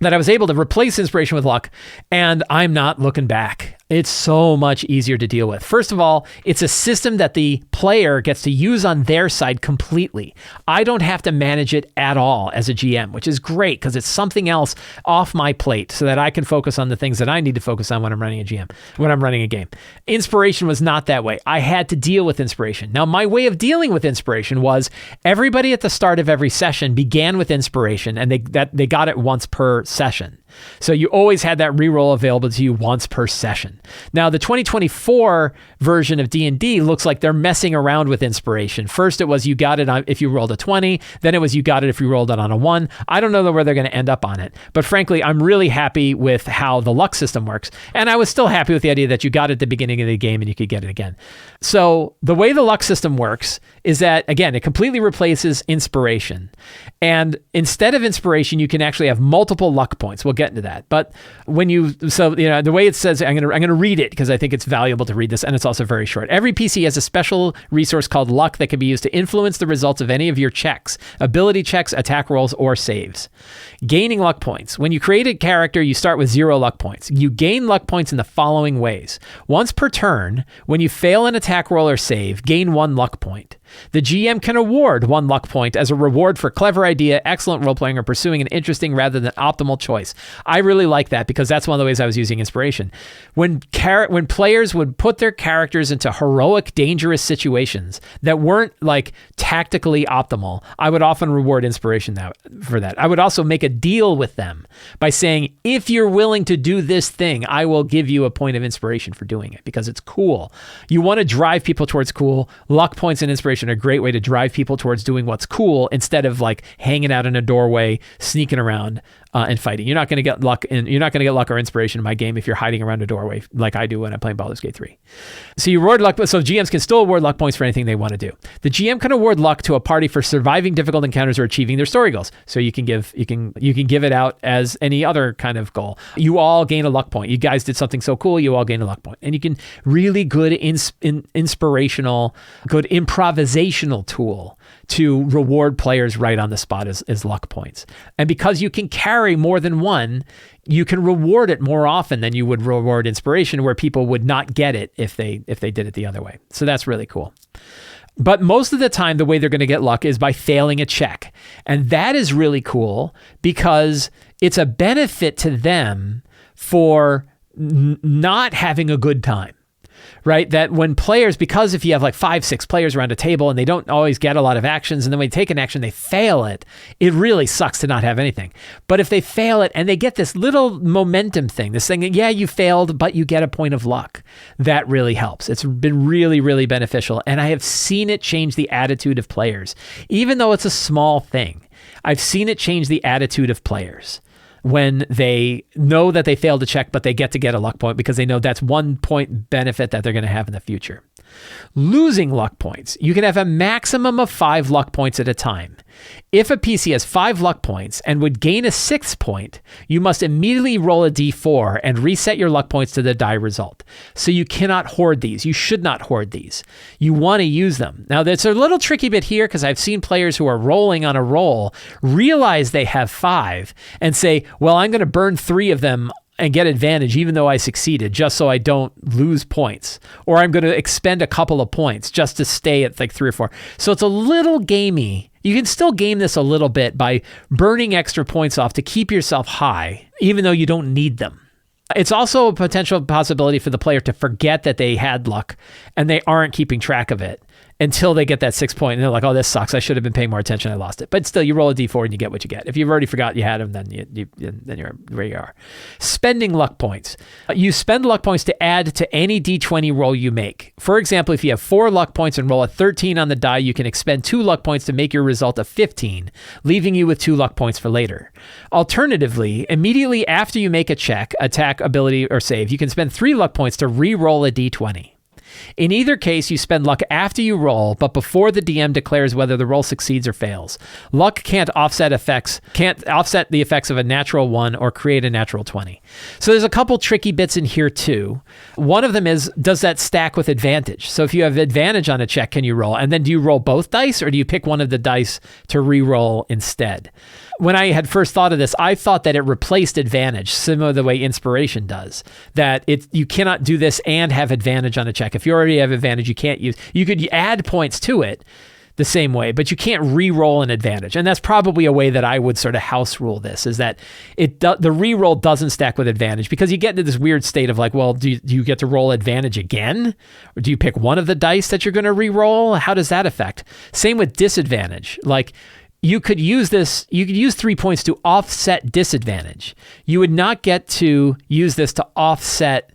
that I was able to replace inspiration with Luck, and I'm not looking back. It's so much easier to deal with. First of all, it's a system that the player gets to use on their side completely. I don't have to manage it at all as a GM, which is great because it's something else off my plate so that I can focus on the things that I need to focus on when I'm running a game. Inspiration was not that way. I had to deal with inspiration. Now, my way of dealing with inspiration was everybody at the start of every session began with inspiration, and they got it once per session. So you always had that reroll available to you once per session. Now, the 2024 version of D&D looks like they're messing around with inspiration. First, it was you got it if you rolled a 20. Then it was you got it if you rolled it on a 1. I don't know where they're going to end up on it. But frankly, I'm really happy with how the Luck system works. And I was still happy with the idea that you got it at the beginning of the game and you could get it again. So the way the Luck system works is that, again, it completely replaces inspiration. And instead of inspiration, you can actually have multiple luck points. We'll get into that. But the way it says, I'm going to read it because I think it's valuable to read this, and it's also very short. Every PC has a special resource called Luck that can be used to influence the results of any of your checks, ability checks, attack rolls, or saves. Gaining luck points. When you create a character, you start with 0 luck points. You gain luck points in the following ways. Once per turn, when you fail an attack roll or save, gain 1 luck point. The GM can award 1 luck point as a reward for clever idea, excellent role-playing, or pursuing an interesting rather than optimal choice. I really like that because that's one of the ways I was using inspiration. When players would put their characters into heroic, dangerous situations that weren't like tactically optimal, I would often reward inspiration for that. I would also make a deal with them by saying, if you're willing to do this thing, I will give you a point of inspiration for doing it because it's cool. You want to drive people towards cool. Luck points and inspiration are a great way to drive people towards doing what's cool instead of like hanging out in a doorway, sneaking around and fighting. You're not going to get luck, and you're not going to get luck or inspiration in my game if you're hiding around a doorway like I do when I'm playing Baldur's Gate 3. So you award luck, so GMs can still award luck points for anything they want to do. The GM can award luck to a party for surviving difficult encounters or achieving their story goals. So you can give it out as any other kind of goal. You all gain a luck point. You guys did something so cool, you all gain a luck point. And you can really good inspirational, good improvisational tool to reward players right on the spot as luck points. And because you can carry more than one, you can reward it more often than you would reward inspiration, where people would not get it if they did it the other way. So that's really cool. But most of the time, the way they're going to get luck is by failing a check. And that is really cool because it's a benefit to them for not having a good time. Right? That when players, because if you have like 5-6 players around a table and they don't always get a lot of actions, and then when they take an action, they fail it, it really sucks to not have anything. But if they fail it and they get this little momentum thing, this thing, yeah, you failed, but you get a point of luck, that really helps. It's been really, really beneficial. And I have seen it change the attitude of players. Even though it's a small thing, I've seen it change the attitude of players when they know that they failed to check, but they get a luck point because they know that's 1 point benefit that they're going to have in the future. Losing luck points. You can have a maximum of 5 luck points at a time. If a PC has 5 luck points and would gain a 6th point, you must immediately roll a d4 and reset your luck points to the die result. So you cannot hoard these. You should not hoard these. You want to use them. Now, there's a little tricky bit here because I've seen players who are rolling on a roll realize they have 5 and say, well, I'm going to burn 3 of them and get advantage even though I succeeded, just so I don't lose points. Or I'm going to expend a couple of points just to stay at like 3 or 4. So it's a little gamey. You can still game this a little bit by burning extra points off to keep yourself high, even though you don't need them. It's also a potential possibility for the player to forget that they had luck and they aren't keeping track of it until they get that 6 point. And they're like, oh, this sucks. I should have been paying more attention. I lost it. But still, you roll a d4 and you get what you get. If you've already forgot you had them, then you're where you are. Spending luck points. You spend luck points to add to any d20 roll you make. For example, if you have 4 luck points and roll a 13 on the die, you can expend 2 luck points to make your result a 15, leaving you with 2 luck points for later. Alternatively, immediately after you make a check, attack, ability, or save, you can spend 3 luck points to re-roll a d20. In either case, you spend luck after you roll, but before the DM declares whether the roll succeeds or fails. Luck can't offset the effects of a natural 1 or create a natural 20. So there's a couple tricky bits in here too. One of them is, does that stack with advantage? So if you have advantage on a check, can you roll? And then do you roll both dice, or do you pick one of the dice to re-roll instead? When I had first thought of this, I thought that it replaced advantage, similar to the way inspiration does. That you cannot do this and have advantage on a check. If you already have advantage, you could add points to it the same way, but you can't re-roll an advantage. And that's probably a way that I would sort of house rule this, is that the re-roll doesn't stack with advantage, because you get into this weird state of like, well, do you get to roll advantage again? Or do you pick one of the dice that you're going to re-roll? How does that affect? Same with disadvantage. Like, you could use 3 points to offset disadvantage. You would not get to use this to offset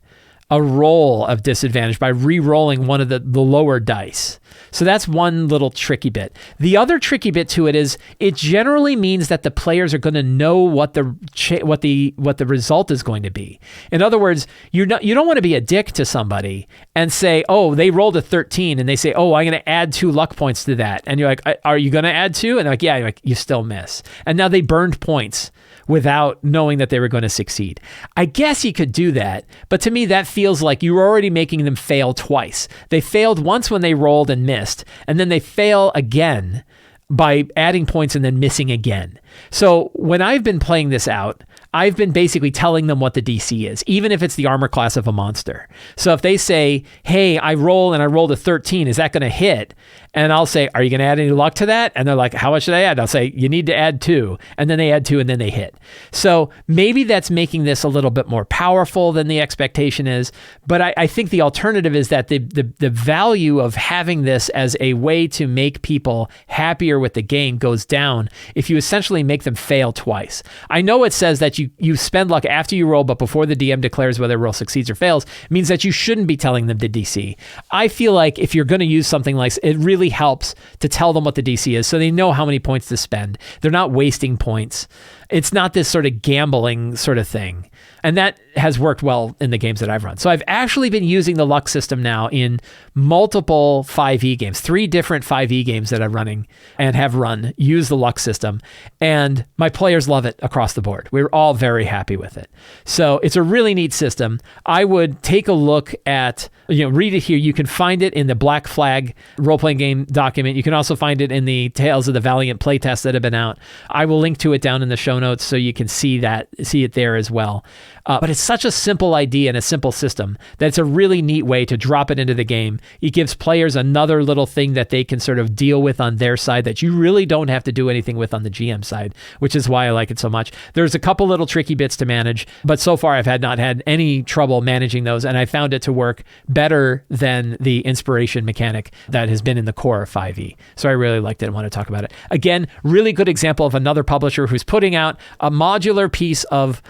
a roll of disadvantage by re-rolling one of the lower dice. So that's one little tricky bit. The other tricky bit to it is it generally means that the players are going to know what the result is going to be. In other words, you don't want to be a dick to somebody and say, oh, they rolled a 13, and they say, oh, I'm going to add 2 luck points to that. And you're like, are you going to add 2? And they're like, yeah. You're like, you still miss. And now they burned points without knowing that they were going to succeed. I guess you could do that, but to me that feels like you're already making them fail twice. They failed once when they rolled and missed, and then they fail again by adding points and then missing again. So when I've been playing this out, I've been basically telling them what the DC is, even if it's the armor class of a monster. So if they say, hey, I rolled a 13, is that going to hit? And I'll say, are you going to add any luck to that? And they're like, how much should I add? I'll say, you need to add 2. And then they add 2 and then they hit. So maybe that's making this a little bit more powerful than the expectation is. But I think the alternative is that the value of having this as a way to make people happier with the game goes down if you essentially make them fail twice. I know it says that you spend luck after you roll, but before the DM declares whether a roll succeeds or fails, means that you shouldn't be telling them the DC. I feel like if you're going to use something like it really helps to tell them what the DC is so they know how many points to spend. They're not wasting points. It's not this sort of gambling sort of thing. And that has worked well in the games that I've run. So I've actually been using the luck system now in multiple 5e games. 3 different 5e games that I'm running and have run use the luck system. And my players love it across the board. We're all very happy with it. So it's a really neat system. I would take a look at, read it here. You can find it in the Black Flag role-playing game document. You can also find it in the Tales of the Valiant playtests that have been out. I will link to it down in the show notes so you can see it there as well. But it's such a simple idea and a simple system that it's a really neat way to drop it into the game. It gives players another little thing that they can sort of deal with on their side that you really don't have to do anything with on the GM side, which is why I like it so much. There's a couple little tricky bits to manage, but so far I've not had any trouble managing those, and I found it to work better than the inspiration mechanic that has been in the core of 5e. So I really liked it and want to talk about it. Again, really good example of another publisher who's putting out a modular piece of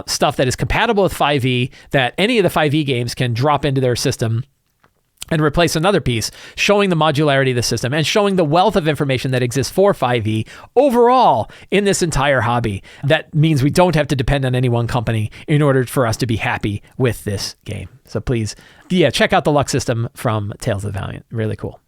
stuff that is compatible with 5e that any of the 5e games can drop into their system and replace another piece, showing the modularity of the system and showing the wealth of information that exists for 5e overall in this entire hobby. That means we don't have to depend on any one company in order for us to be happy with this game. So please, check out the luck system from Tales of the Valiant. Really cool.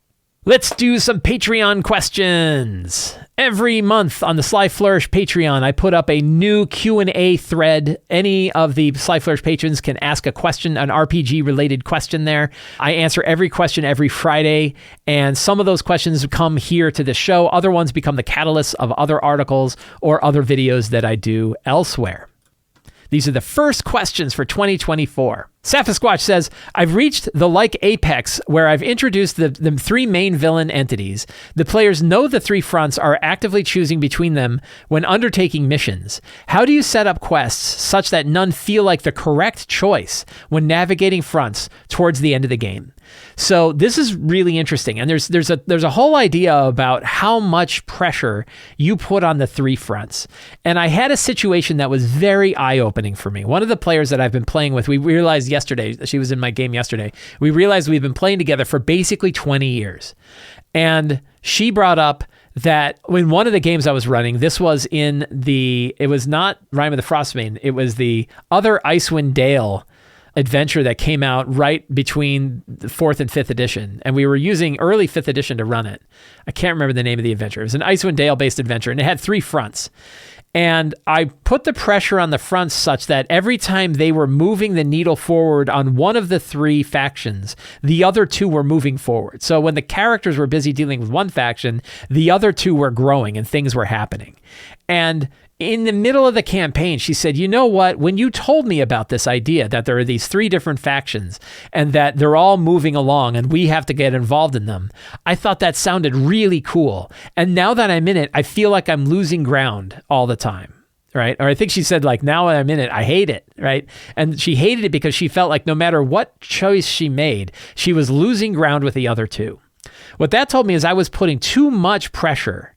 Let's do some Patreon questions. Every month on the Sly Flourish Patreon, I put up a new Q&A thread. Any of the Sly Flourish patrons can ask a question, an RPG-related question there. I answer every question every Friday, and some of those questions come here to the show. Other ones become the catalysts of other articles or other videos that I do elsewhere. These are the first questions for 2024. Safasquatch says, I've reached the like apex where I've introduced the 3 main villain entities. The players know the 3 fronts are actively choosing between them when undertaking missions. How do you set up quests such that none feel like the correct choice when navigating fronts towards the end of the game? So this is really interesting. And there's a whole idea about how much pressure you put on the 3 fronts. And I had a situation that was very eye-opening for me. One of the players that I've been playing with, we realized yesterday, she was in my game yesterday, we realized we've been playing together for basically 20 years. And she brought up that in one of the games I was running, this was it was not Rime of the Frostbane, it was the other Icewind Dale adventure that came out right between the 4th and 5th edition. And we were using early 5th edition to run it. I can't remember the name of the adventure. It was an Icewind Dale based adventure, and it had 3 fronts. And I put the pressure on the fronts such that every time they were moving the needle forward on one of the 3 factions, the other 2 were moving forward. So when the characters were busy dealing with one faction, the other 2 were growing and things were happening. And in the middle of the campaign, she said, you know what? When you told me about this idea that there are these 3 different factions and that they're all moving along and we have to get involved in them, I thought that sounded really cool. And now that I'm in it, I feel like I'm losing ground all the time. Right? Or I think she said, like, now I'm in it, I hate it, right? And she hated it because she felt like no matter what choice she made, she was losing ground with the other 2. What that told me is I was putting too much pressure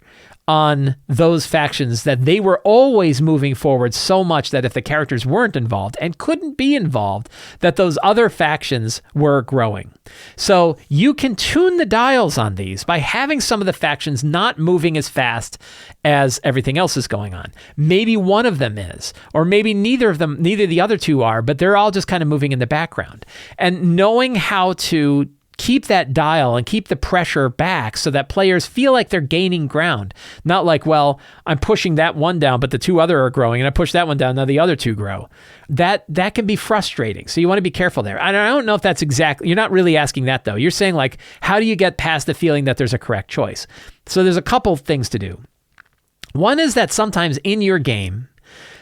on those factions, that they were always moving forward so much that if the characters weren't involved and couldn't be involved, that those other factions were growing. So you can tune the dials on these by having some of the factions not moving as fast as everything else is going on. Maybe one of them is, or maybe neither of the other 2 are, but they're all just kind of moving in the background. And knowing how to keep that dial and keep the pressure back so that players feel like they're gaining ground. Not like, well, I'm pushing that one down, but the 2 other are growing, and I push that one down, now the other 2 grow. That can be frustrating. So you want to be careful there. And I don't know if that's exactly, you're not really asking that though. You're saying, like, how do you get past the feeling that there's a correct choice? So there's a couple things to do. One is that sometimes in your game,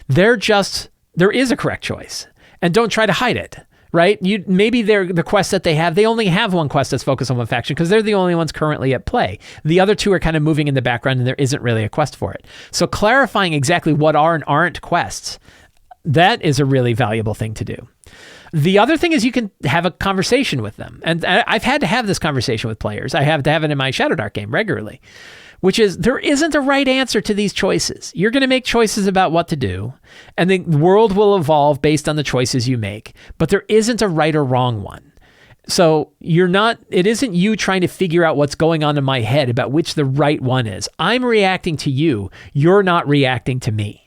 there is a correct choice, and don't try to hide it. right? Maybe the quest that they have, they only have one quest that's focused on one faction because they're the only ones currently at play. The other two are kind of moving in the background and there isn't really a quest for it. So clarifying exactly what are and aren't quests, that is a really valuable thing to do. The other thing is you can have a conversation with them. And I've had to have this conversation with players. I have to have it in my Shadow Dark game regularly, which is there isn't a right answer to these choices. You're going to make choices about what to do, and the world will evolve based on the choices you make, but there isn't a right or wrong one. So it isn't you trying to figure out what's going on in my head about which the right one is. I'm reacting to you. You're not reacting to me.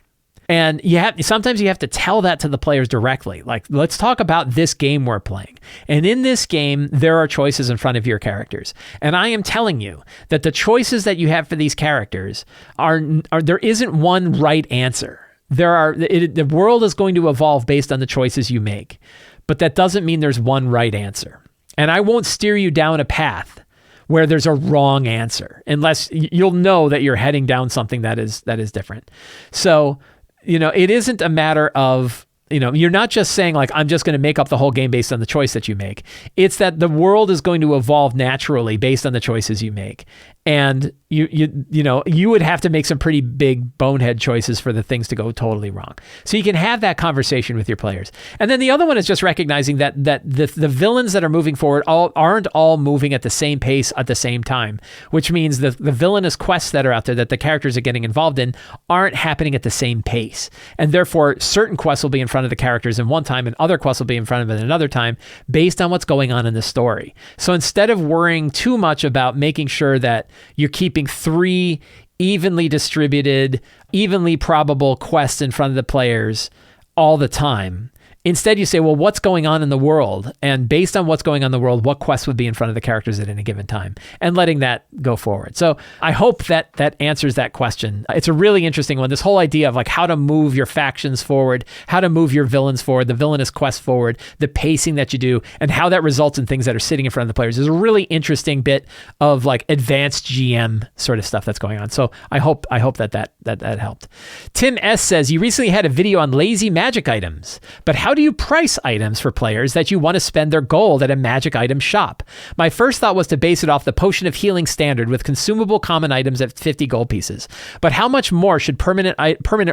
And sometimes you have to tell that to the players directly. Like, let's talk about this game we're playing. And in this game, there are choices in front of your characters. And I am telling you that the choices that you have for these characters are there isn't one right answer. The world is going to evolve based on the choices you make. But that doesn't mean there's one right answer. And I won't steer you down a path where there's a wrong answer, unless you'll know that you're heading down something that is different. So, it isn't a matter of, you're not just saying like, I'm just going to make up the whole game based on the choice that you make. It's that the world is going to evolve naturally based on the choices you make. And you would have to make some pretty big bonehead choices for the things to go totally wrong. So you can have that conversation with your players. And then the other one is just recognizing that the villains that are moving forward aren't all moving at the same pace at the same time, which means the villainous quests that are out there that the characters are getting involved in aren't happening at the same pace. And therefore, certain quests will be in front of the characters in one time and other quests will be in front of it at another time based on what's going on in the story. So instead of worrying too much about making sure that you're keeping 3 evenly distributed, evenly probable quests in front of the players all the time, instead you say, well, what's going on in the world? And based on what's going on in the world, what quests would be in front of the characters at any given time? And letting that go forward. So I hope that answers that question. It's a really interesting one. This whole idea of like how to move your factions forward, how to move your villains forward, the villainous quest forward, the pacing that you do, and how that results in things that are sitting in front of the players is a really interesting bit of like advanced GM sort of stuff that's going on. So I hope that helped. Tim S says, you recently had a video on lazy magic items, but how do you price items for players that you want to spend their gold at a magic item shop? My first thought was to base it off the Potion of Healing standard with consumable common items at 50 gold pieces. But how much more should permanent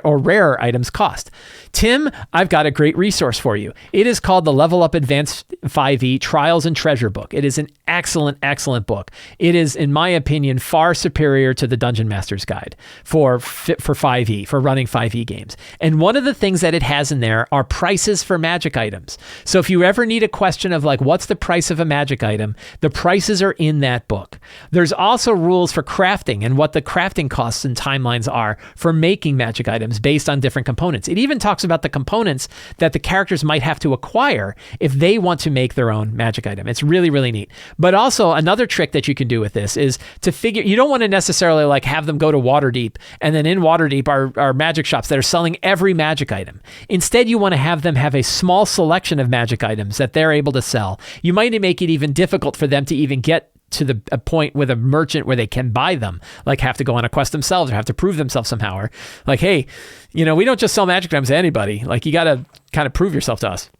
or rarer items cost? Tim, I've got a great resource for you. It is called the Level Up Advanced 5e Trials and Treasure Book. It is an excellent, excellent book. It is, in my opinion, far superior to the Dungeon Master's Guide for 5e, for running 5e games. And one of the things that it has in there are prices for magic items. So if you ever need a question of like, what's the price of a magic item? The prices are in that book. There's also rules for crafting and what the crafting costs and timelines are for making magic items based on different components. It even talks about the components that the characters might have to acquire if they want to make their own magic item. It's really, really neat. But also another trick that you can do with this is to figure, you don't want to necessarily like have them go to Waterdeep and then in Waterdeep are magic shops that are selling every magic item. Instead, you want to have them have a small selection of magic items that they're able to sell. You might make it even difficult for them to even get to a point with a merchant where they can buy them, like have to go on a quest themselves or have to prove themselves somehow, or like, hey, we don't just sell magic items to anybody. Like, you got to kind of prove yourself to us.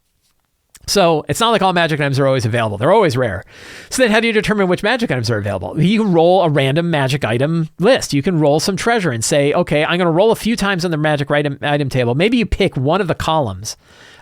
So it's not like all magic items are always available. They're always rare. So then how do you determine which magic items are available? You can roll a random magic item list. You can roll some treasure and say, okay, I'm going to roll a few times on the magic item table. Maybe you pick one of the columns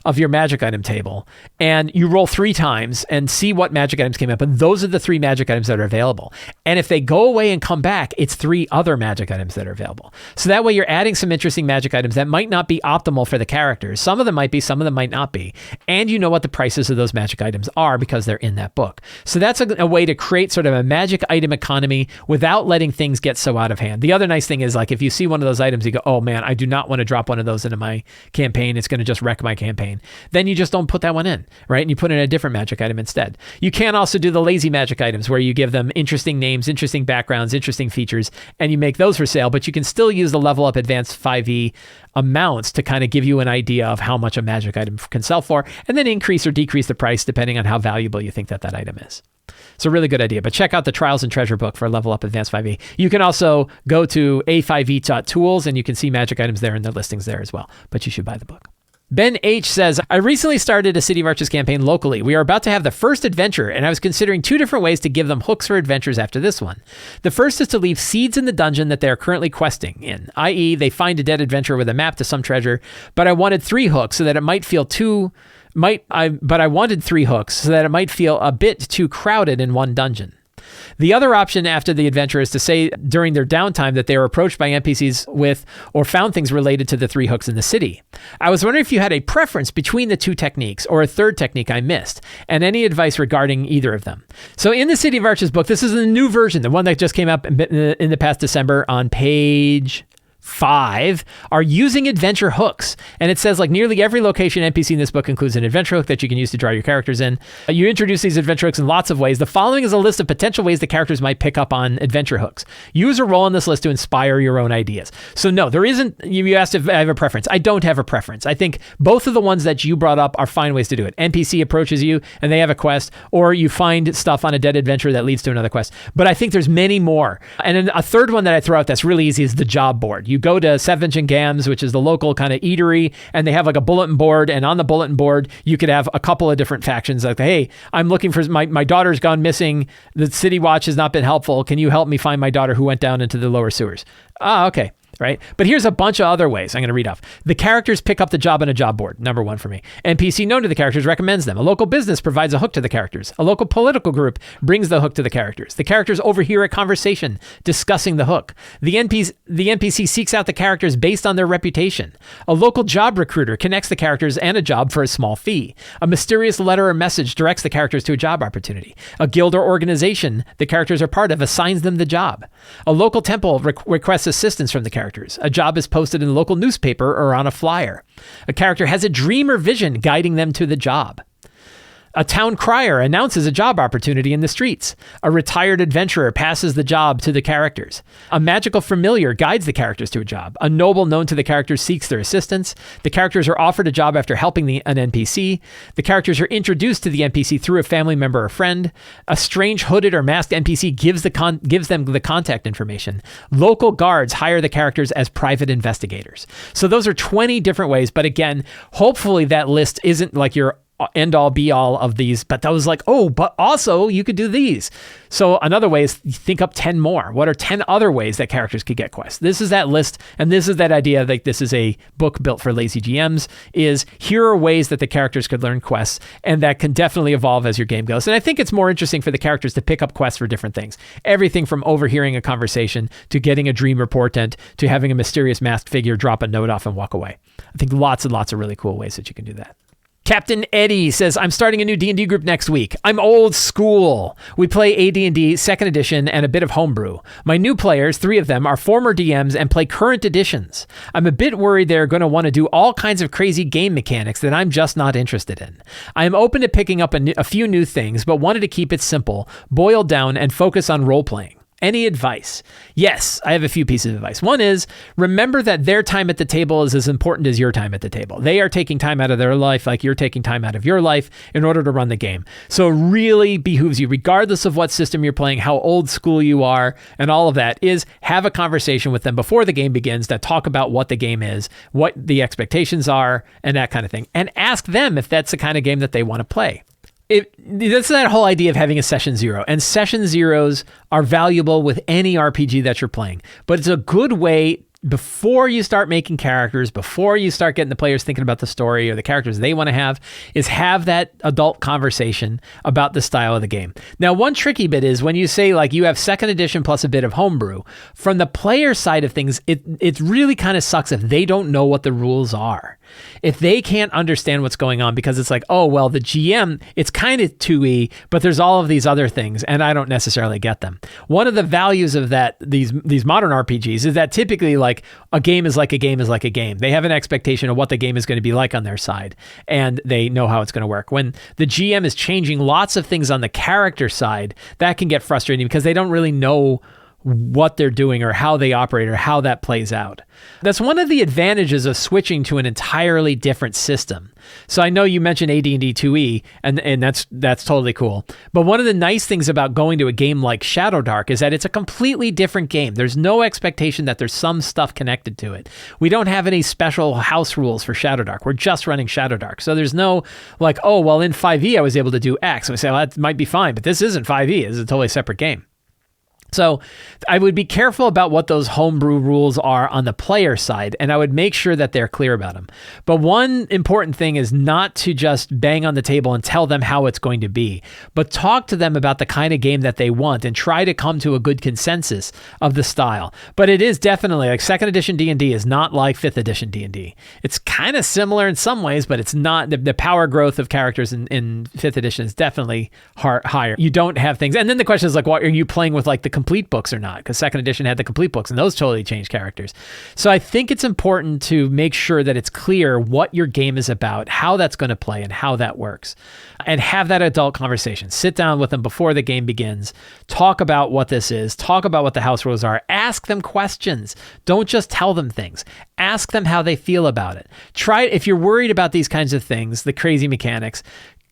of your magic item table and you roll 3 times and see what magic items came up. And those are the 3 magic items that are available. And if they go away and come back, it's 3 other magic items that are available. So that way you're adding some interesting magic items that might not be optimal for the characters. Some of them might be, some of them might not be. And you know what the prices of those magic items are because they're in that book. So that's a way to create sort of a magic item economy without letting things get so out of hand. The other nice thing is, like, if you see one of those items, you go, oh man, I do not want to drop one of those into my campaign. It's going to just wreck my campaign. Then you just don't put that one in, right? And you put in a different magic item instead. You can also do the lazy magic items where you give them interesting names, interesting backgrounds, interesting features, and you make those for sale, but you can still use the Level Up Advanced 5e amounts to kind of give you an idea of how much a magic item can sell for, and then increase or decrease the price depending on how valuable you think that item is. It's a really good idea, but check out the Trials and Treasure book for Level Up Advanced 5e. You can also go to a5e.tools and you can see magic items there and the listings there as well, but you should buy the book. Ben H says, I recently started a City of Arches campaign locally. We are about to have the first adventure, and I was considering 2 different ways to give them hooks for adventures after this one. The first is to leave seeds in the dungeon that they are currently questing in, i.e. they find a dead adventurer with a map to some treasure, but I wanted 3 hooks so that it might feel I wanted 3 hooks so that it might feel a bit too crowded in one dungeon. The other option after the adventure is to say during their downtime that they were approached by NPCs with or found things related to the 3 hooks in the city. I was wondering if you had a preference between the 2 techniques or a third technique I missed, and any advice regarding either of them. So in the City of Arches book, this is a new version, the one that just came up in the past December on page 5 are using adventure hooks. And it says like nearly every location NPC in this book includes an adventure hook that you can use to draw your characters in. You introduce these adventure hooks in lots of ways. The following is a list of potential ways the characters might pick up on adventure hooks. Use a role on this list to inspire your own ideas. So no, there isn't, you asked if I have a preference. I don't have a preference. I think both of the ones that you brought up are fine ways to do it. NPC approaches you and they have a quest, or you find stuff on a dead adventure that leads to another quest. But I think there's many more. And then a third one that I throw out that's really easy is the job board. You go to Seventh and Gams, which is the local kind of eatery, and they have like a bulletin board, and on the bulletin board you could have a couple of different factions like, hey, I'm looking for my daughter's gone missing, the city watch has not been helpful, can you help me find my daughter who went down into the lower sewers? Okay. Right? But here's a bunch of other ways I'm going to read off. The characters pick up the job on a job board. Number 1 for me. NPC known to the characters recommends them. A local business provides a hook to the characters. A local political group brings the hook to the characters. The characters overhear a conversation discussing the hook. The NPC seeks out the characters based on their reputation. A local job recruiter connects the characters and a job for a small fee. A mysterious letter or message directs the characters to a job opportunity. A guild or organization the characters are part of assigns them the job. A local temple requests assistance from the characters. A job is posted in the local newspaper or on a flyer. A character has a dream or vision guiding them to the job. A town crier announces a job opportunity in the streets. A retired adventurer passes the job to the characters. A magical familiar guides the characters to a job. A noble known to the characters seeks their assistance. The characters are offered a job after helping an NPC. The characters are introduced to the NPC through a family member or friend. A strange hooded or masked NPC gives them the contact information. Local guards hire the characters as private investigators. So those are 20 different ways. But again, hopefully that list isn't like your end all be all of these, but those like, oh, but also you could do these. So another way is think up 10 more. What are 10 other ways that characters could get quests? This is that list. And this is that idea that this is a book built for lazy GMs is here are ways that the characters could learn quests, and that can definitely evolve as your game goes. And I think it's more interesting for the characters to pick up quests for different things. Everything from overhearing a conversation to getting a dream or portent to having a mysterious masked figure drop a note off and walk away. I think lots and lots of really cool ways that you can do that. Captain Eddie says, I'm starting a new D&D group next week. I'm old school. We play AD&D 2nd edition and a bit of homebrew. My new players, 3 of them, are former DMs and play current editions. I'm a bit worried they're going to want to do all kinds of crazy game mechanics that I'm just not interested in. I am open to picking up a few new things, but wanted to keep it simple, boiled down, and focus on role-playing. Any advice? Yes, I have a few pieces of advice. One is, remember that their time at the table is as important as your time at the table. They are taking time out of their life like you're taking time out of your life in order to run the game. So it really behooves you, regardless of what system you're playing, how old school you are, and all of that, is have a conversation with them before the game begins that talk about what the game is, what the expectations are, and that kind of thing. And ask them if that's the kind of game that they want to play. That's that whole idea of having a session 0, and session zeros are valuable with any RPG that you're playing, but it's a good way before you start making characters, before you start getting the players thinking about the story or the characters they want to have, have that adult conversation about the style of the game. Now, one tricky bit is when you say like you have 2nd edition plus a bit of homebrew, from the player side of things, it really kind of sucks if they don't know what the rules are. If they can't understand what's going on, because it's like, oh, well, the GM, it's kind of 2E, but there's all of these other things, and I don't necessarily get them. One of the values of that these modern RPGs is that typically like a game is like a game is like a game. They have an expectation of what the game is going to be like on their side, and they know how it's going to work. When the GM is changing lots of things on the character side, that can get frustrating because they don't really know what they're doing or how they operate or how that plays out. That's one of the advantages of switching to an entirely different system. So I know you mentioned AD&D 2E, and that's totally cool. But one of the nice things about going to a game like Shadowdark is that it's a completely different game. There's no expectation that there's some stuff connected to it. We don't have any special house rules for Shadowdark. We're just running Shadowdark. So there's no like, oh, well, in 5e I was able to do X. And we say, well, that might be fine, but this isn't 5e. It's a totally separate game. So I would be careful about what those homebrew rules are on the player side, and I would make sure that they're clear about them. But one important thing is not to just bang on the table and tell them how it's going to be, but talk to them about the kind of game that they want and try to come to a good consensus of the style. But it is definitely like 2nd edition D&D is not like 5th edition D&D. It's kind of similar in some ways, but it's not. The power growth of characters in 5th edition is definitely higher. You don't have things. And then the question is like, what are you playing with, like the complete books or not? Because 2nd edition had the complete books and those totally changed characters. So I think it's important to make sure that it's clear what your game is about, how that's going to play and how that works, and have that adult conversation. Sit down with them before the game begins. Talk about what this is. Talk about what the house rules are. Ask them questions. Don't just tell them things. Ask them how they feel about it. Try, if you're worried about these kinds of things, the crazy mechanics,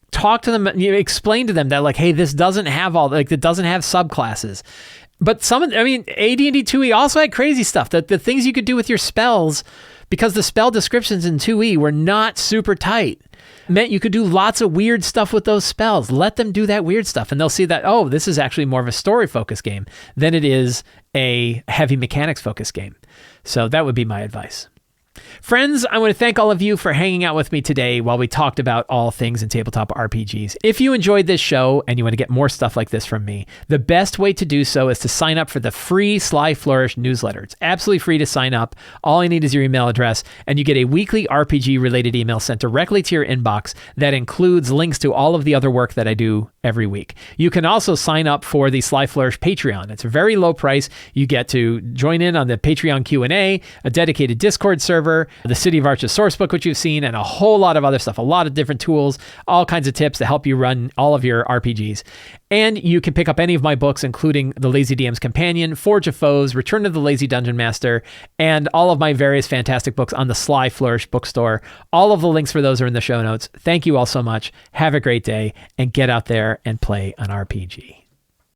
talk to them, explain to them that like, hey, this doesn't have it doesn't have subclasses. But AD&D 2E also had crazy stuff. The things you could do with your spells, because the spell descriptions in 2E were not super tight, meant you could do lots of weird stuff with those spells. Let them do that weird stuff, and they'll see that, oh, this is actually more of a story-focused game than it is a heavy mechanics-focused game. So that would be my advice. Friends, I want to thank all of you for hanging out with me today while we talked about all things in tabletop RPGs. If you enjoyed this show and you want to get more stuff like this from me, the best way to do so is to sign up for the free Sly Flourish newsletter. It's absolutely free to sign up. All you need is your email address, and you get a weekly RPG-related email sent directly to your inbox that includes links to all of the other work that I do every week. You can also sign up for the Sly Flourish Patreon. It's a very low price. You get to join in on the Patreon Q&A, a dedicated Discord server, the City of Arches sourcebook, which you've seen, and a whole lot of other stuff, a lot of different tools, all kinds of tips to help you run all of your RPGs. And you can pick up any of my books, including The Lazy DM's Companion, Forge of Foes, Return of the Lazy Dungeon Master, and all of my various fantastic books on the Sly Flourish bookstore. All of the links for those are in the show notes. Thank you all so much. Have a great day, and get out there and play an RPG.